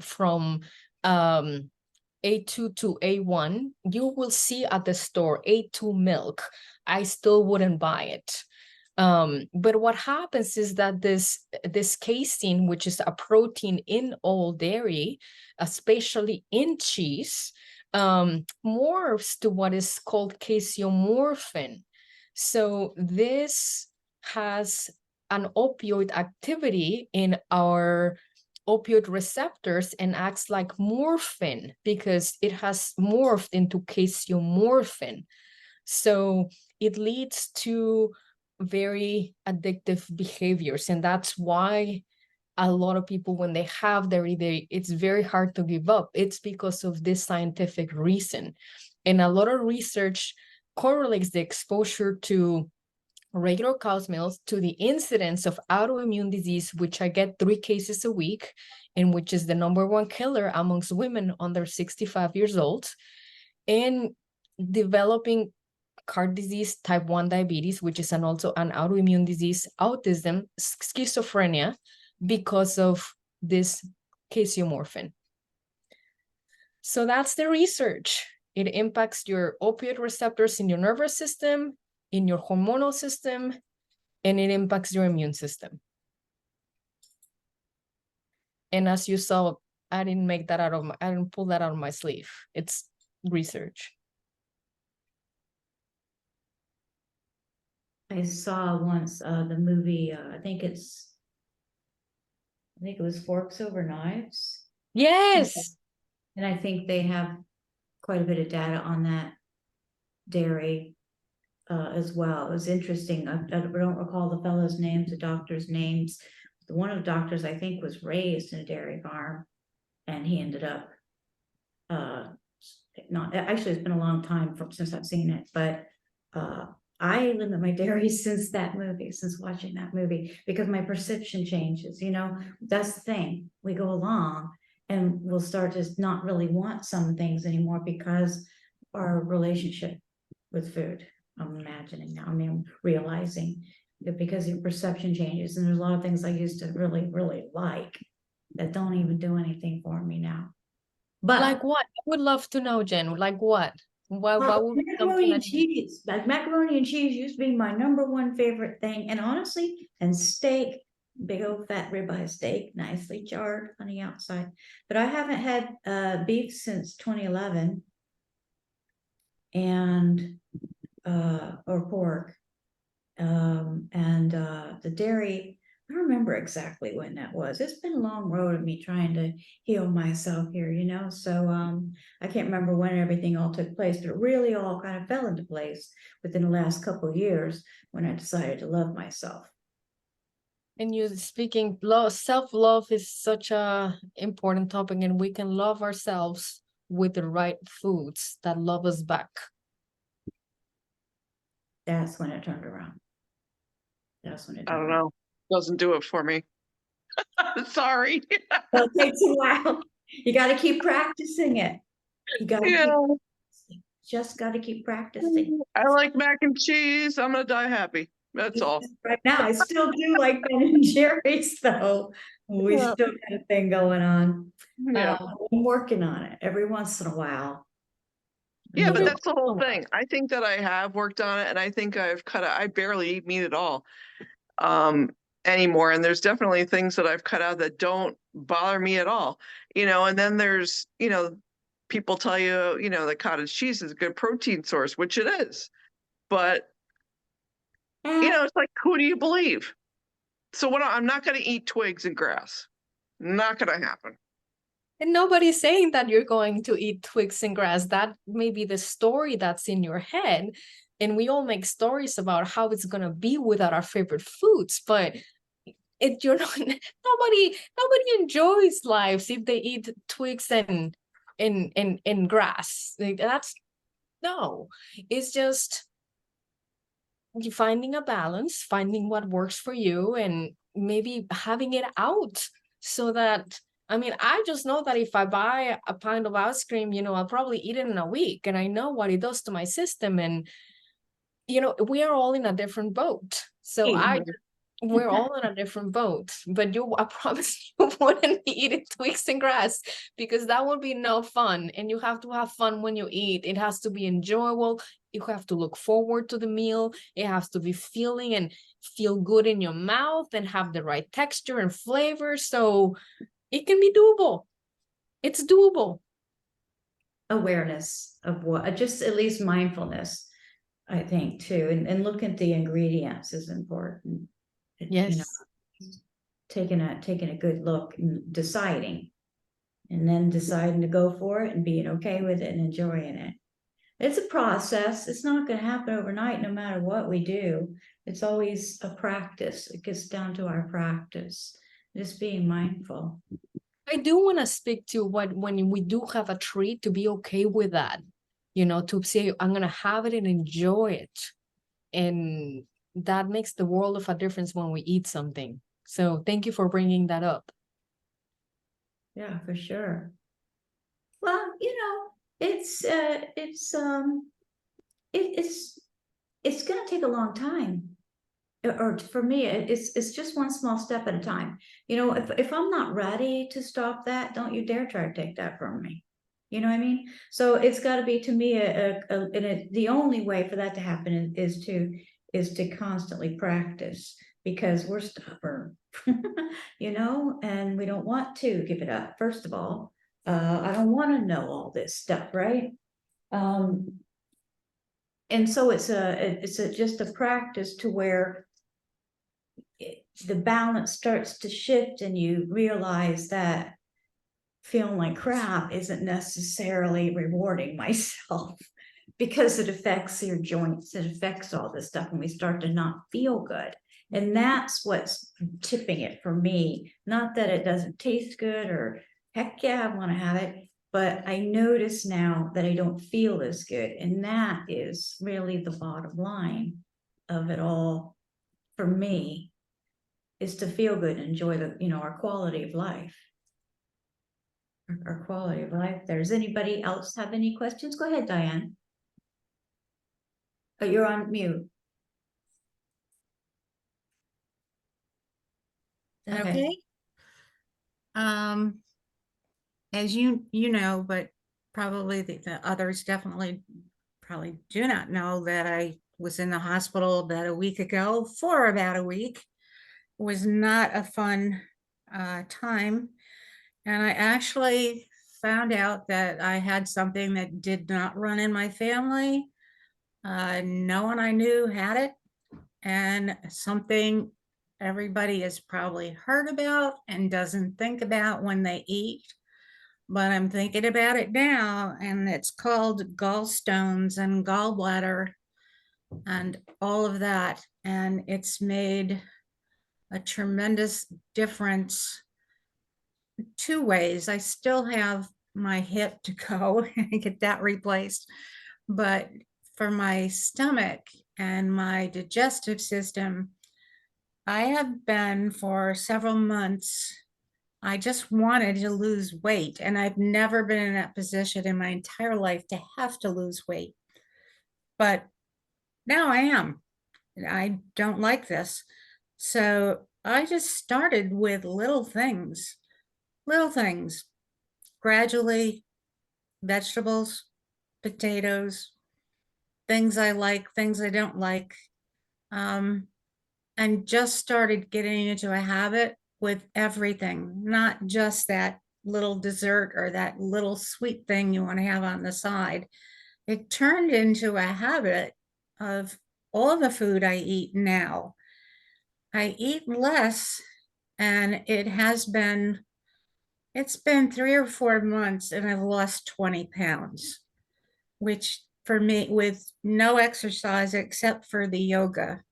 from A2 to A1. You will see at the store A2 milk. I still wouldn't buy it. But what happens is that this casein, which is a protein in all dairy, especially in cheese, morphs to what is called casomorphin. So this has an opioid activity in our opioid receptors and acts like morphine because it has morphed into casomorphin. So it leads to very addictive behaviors. And that's why a lot of people, when they have dairy, it's very hard to give up. It's because of this scientific reason. And a lot of research correlates the exposure to regular cow's milk to the incidence of autoimmune disease, which I get 3 cases a week, and which is the #1 killer amongst women under 65 years old, and developing heart disease, type 1 diabetes, which is also an autoimmune disease, autism, schizophrenia, because of this casomorphin. So that's the research. It impacts your opioid receptors in your nervous system, in your hormonal system, and it impacts your immune system. And as you saw I didn't make that out of my, I didn't pull that out of my sleeve. It's research. I saw once the movie, I think it was Forks Over Knives. Yes. And I think they have quite a bit of data on that dairy as well. It was interesting. I don't recall the fellow's names, the doctor's names. One of the doctors, I think, was raised in a dairy farm, and he ended up not actually. It's been a long time since I've seen it, but I limit my dairy since watching that movie, because my perception changes. You know, that's the thing. We go along and we'll start to not really want some things anymore because our relationship with food. I'm imagining now. I mean, I'm realizing that because your perception changes, and there's a lot of things I used to really, really like that don't even do anything for me now. But Like what? I would love to know, Jen. Like what? What would be something macaroni and that cheese. Like macaroni and cheese used to be my #1 favorite thing. And honestly, and steak, big old fat ribeye steak, nicely charred on the outside. But I haven't had beef since 2011, and or pork. And the dairy, I don't remember exactly when that was. It's been a long road of me trying to heal myself here, you know. So I can't remember when everything all took place, but it really all kind of fell into place within the last couple of years when I decided to love myself. And you speaking love, self-love is such a important topic, and we can love ourselves with the right foods that love us back. That's when it turned around. That's when it I turned don't around. know. Doesn't do it for me. Sorry. Well, it takes a while. You got to keep practicing it. You got to Yeah. just got to keep practicing. I like mac and cheese. I'm gonna die happy. That's all. Right now, I still do like Ben and Jerry's, though. We Yeah. still got a thing going on. Yeah. I'm working on it every once in a while. Yeah, but Yeah. that's the whole thing. I think that I have worked on it, and I think I've I barely eat meat at all anymore. And there's definitely things that I've cut out that don't bother me at all. You know, and then there's, you know, people tell you, you know, that cottage cheese is a good protein source, which it is. But, you know, it's like, who do you believe? So I'm not going to eat twigs and grass. Not going to happen. And nobody's saying that you're going to eat twigs and grass. That may be the story that's in your head. And we all make stories about how it's going to be without our favorite foods. But you're not, nobody enjoys lives if they eat twigs and grass. Like, that's no. It's just you finding a balance, finding what works for you, and maybe having it out so that, I mean, I just know that if I buy a pint of ice cream, you know, I'll probably eat it in a week, and I know what it does to my system. And, you know, we are all in a different boat. So we're all in a different boat, but I promise you wouldn't be eating twigs and grass, because that would be no fun. And you have to have fun when you eat. It has to be enjoyable. You have to look forward to the meal. It has to be feeling and feel good in your mouth and have the right texture and flavor. So it can be doable. It's doable. Awareness of what, just at least mindfulness, I think, too. And look at the ingredients is important. Yes. You know, taking a good look and deciding, and then deciding to go for it and being okay with it and enjoying it. It's a process. It's not going to happen overnight, no matter what we do. It's always a practice. It gets down to our practice, just being mindful. I do want to speak to when we do have a treat, to be okay with that, you know, to say, I'm going to have it and enjoy it. And that makes the world of a difference when we eat something. So thank you for bringing that up. Yeah, for sure. Well, you know, it's going to take a long time. Or for me, it's just one small step at a time. You know, if I'm not ready to stop that, don't you dare try to take that from me. You know what I mean? So it's got to be, to me, the only way for that to happen is to constantly practice, because we're stubborn, you know, and we don't want to give it up. First of all, I don't want to know all this stuff, right? And so it's just a practice to where the balance starts to shift, and you realize that feeling like crap isn't necessarily rewarding myself because it affects your joints, it affects all this stuff, and we start to not feel good. And that's what's tipping it for me. Not that it doesn't taste good or heck yeah, I want to have it, but I notice now that I don't feel as good. And that is really the bottom line of it all for me, is to feel good and enjoy the, you know, our quality of life. Our quality of life. Does anybody else have any questions? Go ahead, Diane. Oh, you're on mute. Okay. As you know, but probably the others definitely probably do not know, that I was in the hospital about a week ago for about a week. It was not a fun time. And I actually found out that I had something that did not run in my family. No one I knew had it, and something everybody has probably heard about and doesn't think about when they eat. But I'm thinking about it now, and it's called gallstones and gallbladder and all of that. And it's made a tremendous difference two ways. I still have my hip to go and get that replaced, but for my stomach and my digestive system, I have been for several months. I just wanted to lose weight, and I've never been in that position in my entire life to have to lose weight. But now I am. I don't like this. So I just started with little things, gradually, vegetables, potatoes, things I like, things I don't like, and just started getting into a habit with everything, not just that little dessert or that little sweet thing you want to have on the side. It turned into a habit of all the food I eat now. I eat less, and it's been 3 or 4 months, and I've lost 20 pounds, which for me, with no exercise except for the yoga,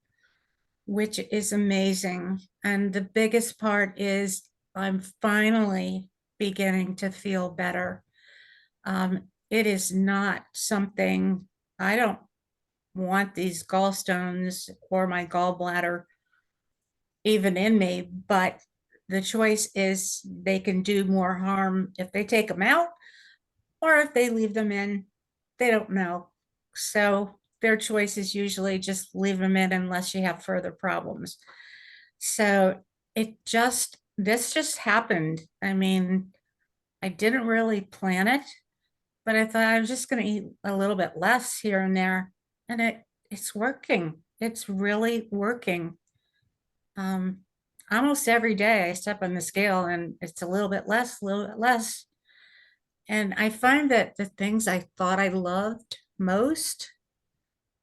which is amazing. And the biggest part is I'm finally beginning to feel better. It is not something, I don't want these gallstones or my gallbladder even in me, but the choice is they can do more harm if they take them out, or if they leave them in. They don't know. So their choice is usually just leave them in unless you have further problems. So this just happened. I mean, I didn't really plan it, but I thought I was just going to eat a little bit less here and there, and it's working. It's really working. Almost every day I step on the scale and it's a little bit less, a little bit less. And I find that the things I thought I loved most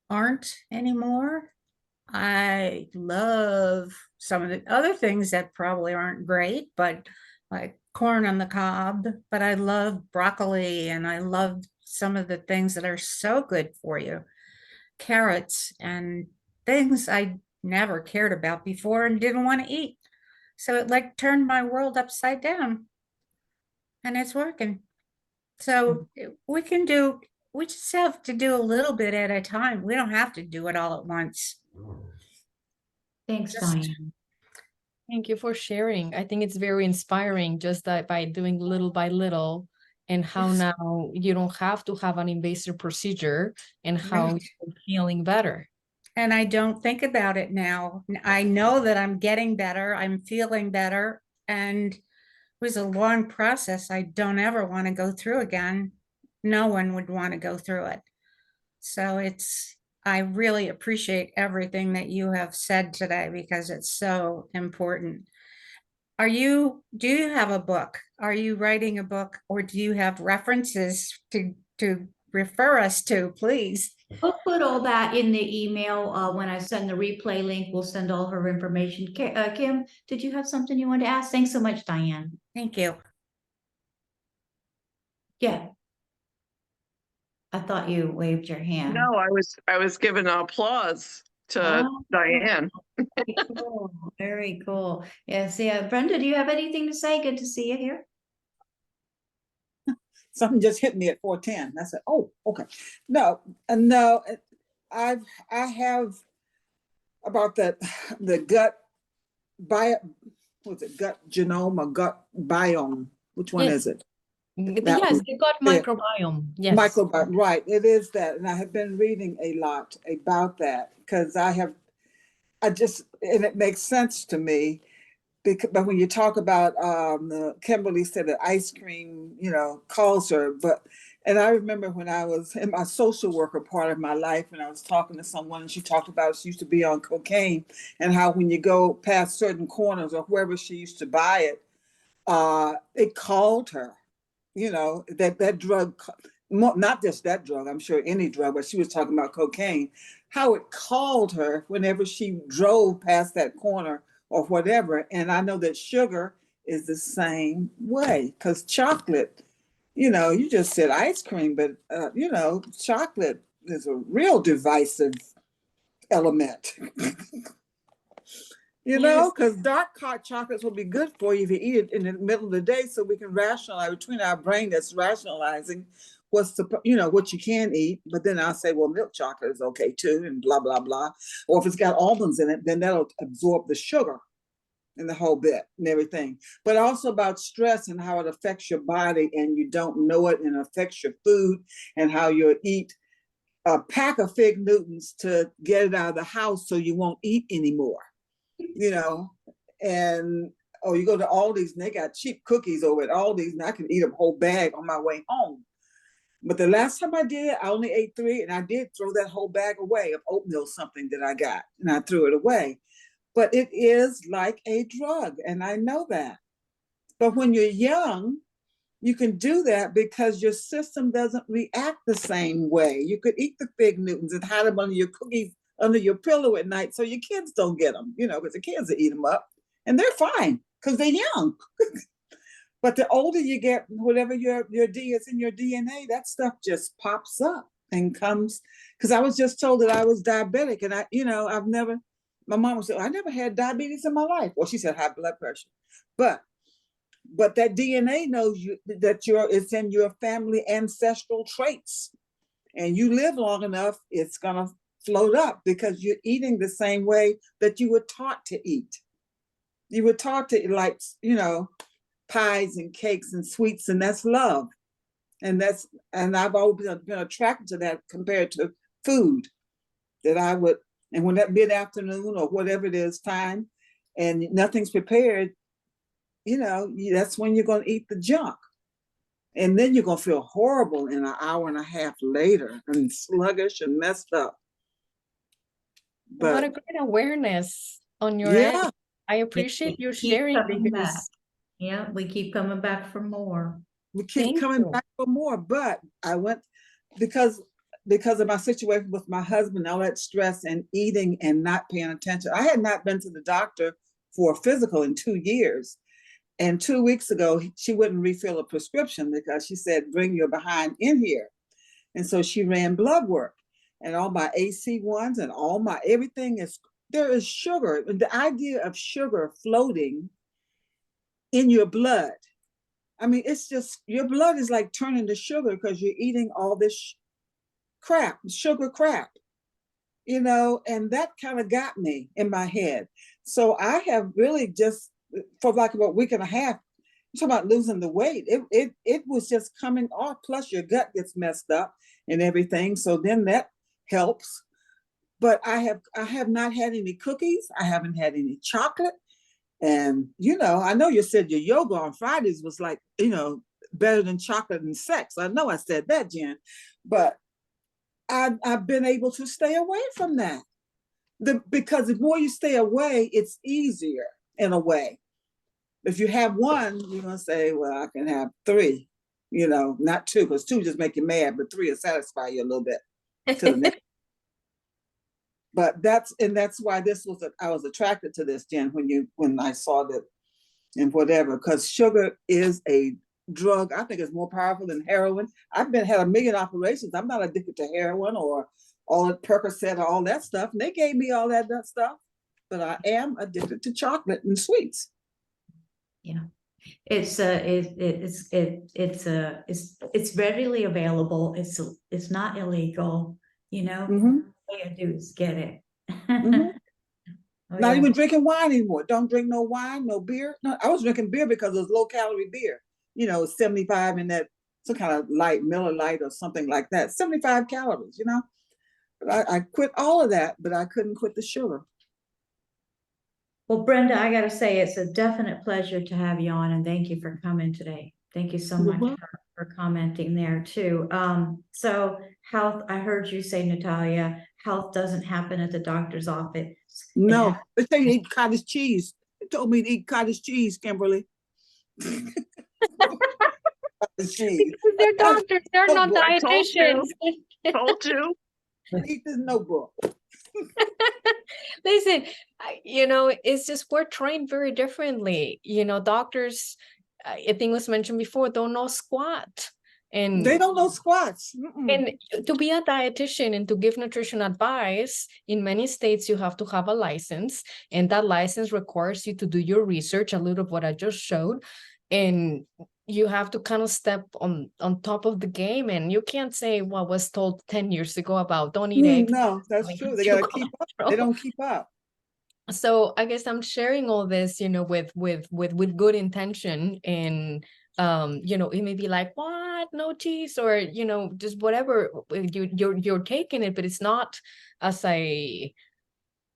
aren't anymore. I love some of the other things that probably aren't great, but like corn on the cob, but I love broccoli, and I love some of the things that are so good for you, carrots and things I never cared about before and didn't want to eat. So it like turned my world upside down, and it's working. So we just have to do a little bit at a time. We don't have to do it all at once. Thanks, Just Diane. Thank you for sharing. I think it's very inspiring, just that by doing little by little, and how Yes. now you don't have to have an invasive procedure, and how Right. you're feeling better. And I don't think about it now. I know that I'm getting better. I'm feeling better. And it was a long process I don't ever want to go through again. No one would want to go through it. So I really appreciate everything that you have said today because it's so important. Do you have a book? Are you writing a book, or do you have references to refer us to, please? We'll put all that in the email. When I send the replay link, we'll send all her information. Kim, did you have something you wanted to ask? Thanks so much, Diane. Thank you. Yeah. I thought you waved your hand. No, I was giving applause to Oh, Diane. very cool. Very cool. Yes, yeah. Brenda, do you have anything to say? Good to see you here. Something just hit me at 4:10. I said, "Oh, okay." No, no. I have about the gut bio. What's it? Gut genome or gut biome? Which one Yes. is it? Yes, one. the gut Yeah. microbiome. Yes. Microbiome, right? It is that, and I have been reading a lot about that because and it makes sense to me. But when you talk about Kimberly said that ice cream, calls her. And I remember when I was in my social worker part of my life, and I was talking to someone, and she talked about she used to be on cocaine, and how when you go past certain corners or wherever she used to buy it, it called her. That drug, not just that drug, I'm sure any drug, but she was talking about cocaine, how it called her whenever she drove past that corner or whatever. And I know that sugar is the same way, because chocolate, you just said ice cream, but, chocolate is a real divisive element. Yes. Because dark hot chocolates will be good for you if you eat it in the middle of the day, so we can rationalize between our brain that's rationalizing what you can eat. But then I'll say, well, milk chocolate is okay too, and blah, blah, blah. Or if it's got almonds in it, then that'll absorb the sugar and the whole bit and everything. But also about stress and how it affects your body, and you don't know it, and affects your food, and how you'll eat a pack of Fig Newtons to get it out of the house so you won't eat anymore. And you go to Aldi's and they got cheap cookies over at Aldi's, and I can eat a whole bag on my way home. But the last time I did it, I only ate 3, and I did throw that whole bag away of oatmeal, something that I got, and I threw it away. But it is like a drug, and I know that. But when you're young, you can do that because your system doesn't react the same way. You could eat the Fig Newtons and hide them under your cookies, under your pillow at night, so your kids don't get them, because the kids will eat them up, and they're fine because they're young. But the older you get, whatever your D is in your DNA, that stuff just pops up and comes. Because I was just told that I was diabetic, and my mom would say, I never had diabetes in my life. Well, she said high blood pressure, but that DNA knows that it's in your family ancestral traits, and you live long enough, it's gonna float up because you're eating the same way that you were taught to eat. You were taught to like, pies and cakes and sweets, and that's love. And I've always been attracted to that compared to food that I would, and when that mid-afternoon or whatever it is time and nothing's prepared, that's when you're going to eat the junk. And then you're going to feel horrible in an hour and a half later, and sluggish and messed up. But What a great awareness on your yeah, end. I appreciate you Keep sharing coming back. because Yeah, we keep coming back for more. we keep Thank coming you. back for more. But I went because of my situation with my husband, all that stress and eating and not paying attention. I had not been to the doctor for a physical in 2 years. And 2 weeks ago, she wouldn't refill a prescription because she said, bring your behind in here. And so she ran blood work, and all my AC1s and all my everything there is sugar. The idea of sugar floating in your blood. I mean, it's just, your blood is like turning to sugar because you're eating all this sugar crap, and that kind of got me in my head. So I have really just, for like about a week and a half, talk about losing the weight. It was just coming off. Plus your gut gets messed up and everything. So then that helps. But I have not had any cookies. I haven't had any chocolate. And I know you said your yoga on Fridays was like, better than chocolate and sex. I know I said that, Jen. But I've been able to stay away from that. Because the more you stay away, it's easier in a way. If you have one, you're gonna say, well, I can have three, not two, because two just make you mad, but three will satisfy you a little bit to the next. But that's why I was attracted to this, Jen, when I saw that and whatever, because sugar is a drug. I think it's more powerful than heroin. Had 1 million operations. I'm not addicted to heroin or all the Percocet or all that stuff. And they gave me all that stuff, but I am addicted to chocolate and sweets. Yeah. It's readily available. It's not illegal, Mm-hmm. All you do is get it. Mm-hmm. Oh, Not yeah. even drinking wine anymore. Don't drink no wine, no beer. No, I was drinking beer because it was low calorie beer. 75 in that, some kind of light, Miller Lite or something like that. 75 calories, But I quit all of that, but I couldn't quit the sugar. Well, Brenda, I got to say, it's a definite pleasure to have you on, and thank you for coming today. Thank you so much for commenting there too. So health, I heard you say, Natalia, health doesn't happen at the doctor's office. No, they tell you to eat cottage cheese. They told me to eat cottage cheese, Kimberly. Cottage cheese. Because they're doctors, they're not boy, I told dietitians. Told you. Eat this notebook. Listen, it's just we're trained very differently. Doctors, I think was mentioned before, don't know squat. And they don't know squats. And to be a dietitian and to give nutrition advice, in many states, you have to have a license. And that license requires you to do your research, a little of what I just showed. And you have to kind of step on top of the game. And you can't say what was told 10 years ago about don't eat eggs. No, that's true. They got to keep up. They don't keep up. So I guess I'm sharing all this, with good intention. And it may be like, what, no cheese, or just whatever you're taking it, but it's not as a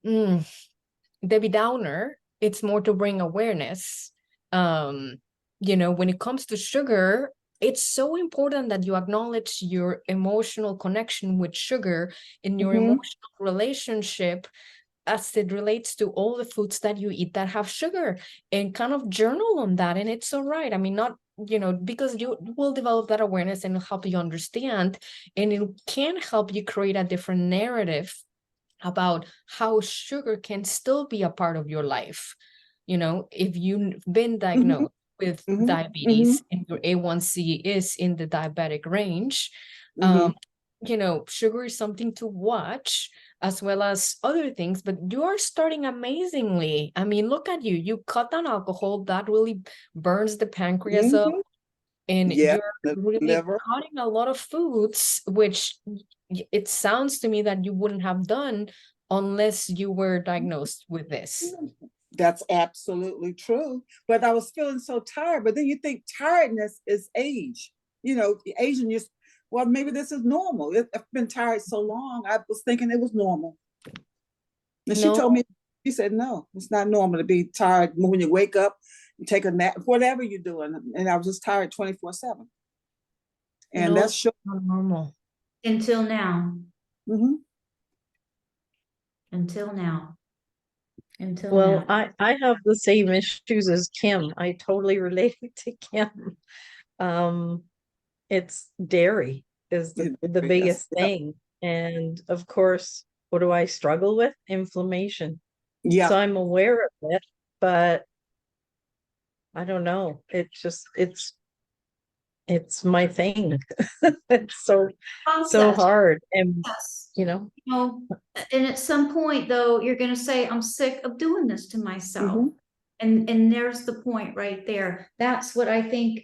Debbie Downer. It's more to bring awareness. When it comes to sugar, it's so important that you acknowledge your emotional connection with sugar in your emotional relationship as it relates to all the foods that you eat that have sugar, and kind of journal on that. And it's all right. I mean, not, because you will develop that awareness and help you understand, and it can help you create a different narrative about how sugar can still be a part of your life. If you've been diagnosed with diabetes and your A1C is in the diabetic range, sugar is something to watch, as well as other things, but you are starting amazingly. I mean, look at you. You cut down alcohol. That really burns the pancreas up. And you're really cutting a lot of foods, which it sounds to me that you wouldn't have done unless you were diagnosed with this. That's absolutely true. But I was feeling so tired. But then you think tiredness is age. The Asian just, well, maybe this is normal. I've been tired so long. I was thinking it was normal. And she told me, she said, no, it's not normal to be tired when you wake up, you take a nap, whatever you're doing. And I was just tired 24/7. And that's not normal. Until now. Until now. Well, I have the same issues as Kim. I totally relate to Kim. It's dairy is the biggest thing. And of course, what do I struggle with? Inflammation. So I'm aware of it, but I don't know. It's my thing. It's so hard. And and at some point though, you're going to say, I'm sick of doing this to myself. And there's the point right there. That's what I think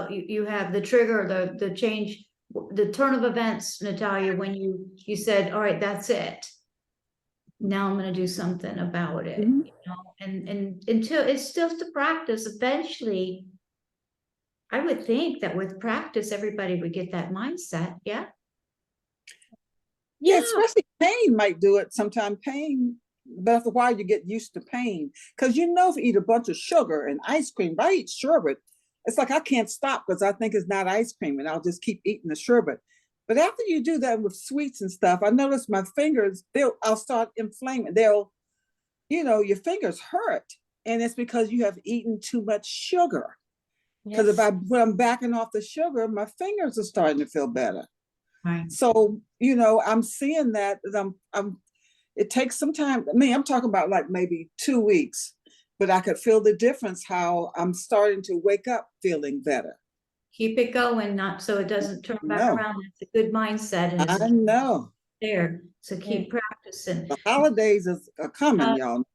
you have the trigger, the change, the turn of events, Natalia, when you said, all right, that's it. Now I'm going to do something about it. And until it's just a practice, eventually, I would think that with practice, everybody would get that mindset. Yeah. Yeah, especially pain might do it. Sometimes pain, but after a while you get used to pain. Because if you eat a bunch of sugar and ice cream, if I eat sherbet, it's like I can't stop because I think it's not ice cream and I'll just keep eating the sherbet. But after you do that with sweets and stuff, I notice my fingers, I'll start inflaming. Your fingers hurt. And it's because you have eaten too much sugar. Because Yes. when I'm backing off the sugar, my fingers are starting to feel better. Right. So, I'm seeing that it takes some time. I'm talking about like maybe 2 weeks, but I could feel the difference how I'm starting to wake up feeling better. Keep it going, not so it doesn't turn back No. around. It's a good mindset, and it's I know. there. So keep practicing. The holidays are coming, y'all. So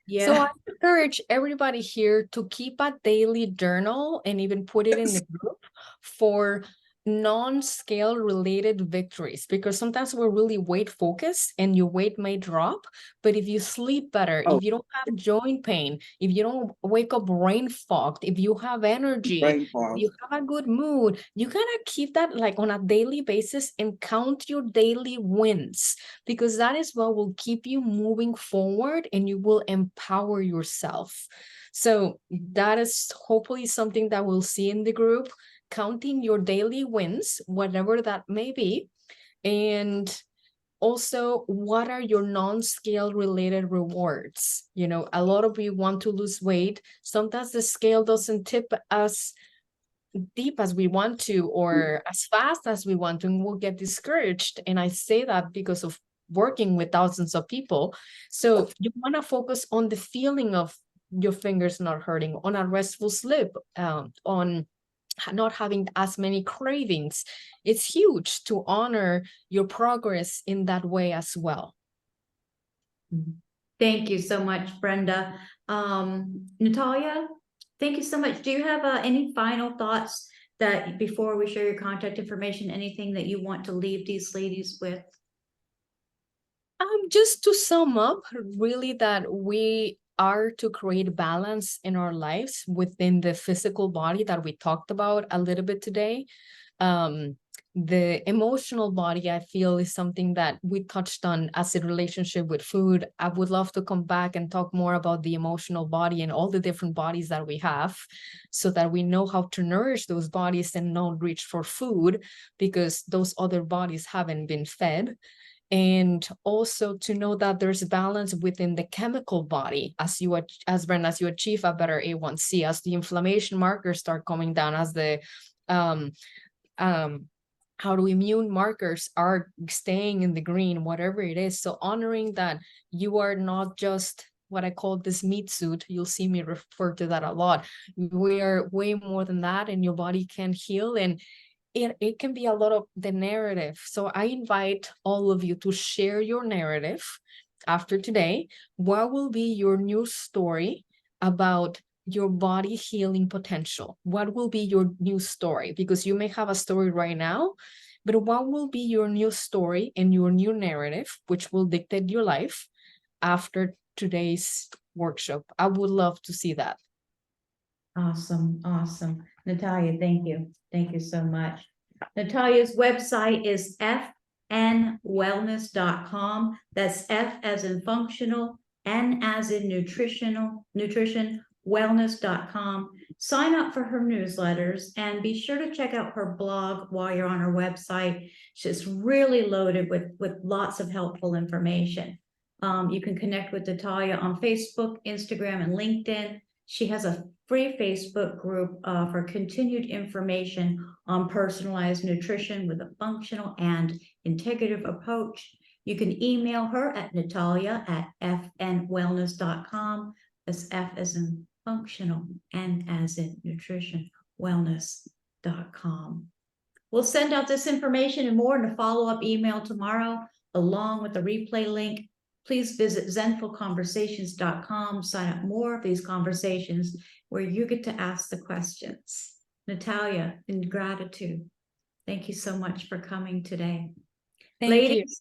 Yeah. I encourage everybody here to keep a daily journal and even put it in the group for non-scale related victories, because sometimes we're really weight focused and your weight may drop. But if you sleep better, if you don't have joint pain, if you don't wake up brain fogged, if you have energy, if you have a good mood, you gotta keep that like on a daily basis and count your daily wins, because that is what will keep you moving forward and you will empower yourself. So that is hopefully something that we'll see in the group, counting your daily wins, whatever that may be. And also, what are your non-scale related rewards? A lot of you want to lose weight. Sometimes the scale doesn't tip as deep as we want to or as fast as we want to, and we'll get discouraged. And I say that because of working with thousands of people. So you want to focus on the feeling of your fingers not hurting, on a restful sleep, on not having as many cravings. It's huge to honor your progress in that way as well. Thank you so much, Brenda. Natalia, thank you so much. Do you have any final thoughts that before we share your contact information, anything that you want to leave these ladies with? Just to sum up, really, that we are to create balance in our lives within the physical body that we talked about a little bit today. The emotional body, I feel, is something that we touched on as a relationship with food. I would love to come back and talk more about the emotional body and all the different bodies that we have, so that we know how to nourish those bodies and not reach for food because those other bodies haven't been fed. And also to know that there's balance within the chemical body as you achieve a better A1C, as the inflammation markers start coming down, as the autoimmune markers are staying in the green, whatever it is. So honoring that you are not just what I call this meat suit. You'll see me refer to that a lot. We are way more than that, and your body can heal, and it can be a lot of the narrative. So I invite all of you to share your narrative after today. What will be your new story about your body healing potential? What will be your new story? Because you may have a story right now, but what will be your new story and your new narrative, which will dictate your life after today's workshop? I would love to see that. Awesome. Awesome. Natalia, thank you. Thank you so much. Natalia's website is fnwellness.com. That's F as in functional, N as in nutrition, wellness.com. Sign up for her newsletters and be sure to check out her blog while you're on her website. She's really loaded with lots of helpful information. You can connect with Natalia on Facebook, Instagram, and LinkedIn. She has a free Facebook group for continued information on personalized nutrition with a functional and integrative approach. You can email her at natalia@fnwellness.com. That's F as in functional, N as in nutrition, wellness.com. We'll send out this information and more in a follow-up email tomorrow, along with the replay link. Please visit zenfulconversations.com, sign up more of these conversations where you get to ask the questions. Natalia, in gratitude, thank you so much for coming today. Ladies,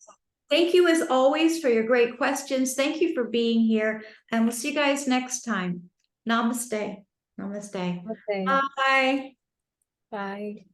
thank you as always for your great questions. Thank you for being here, and we'll see you guys next time. Namaste. Namaste. Okay. Bye. Bye.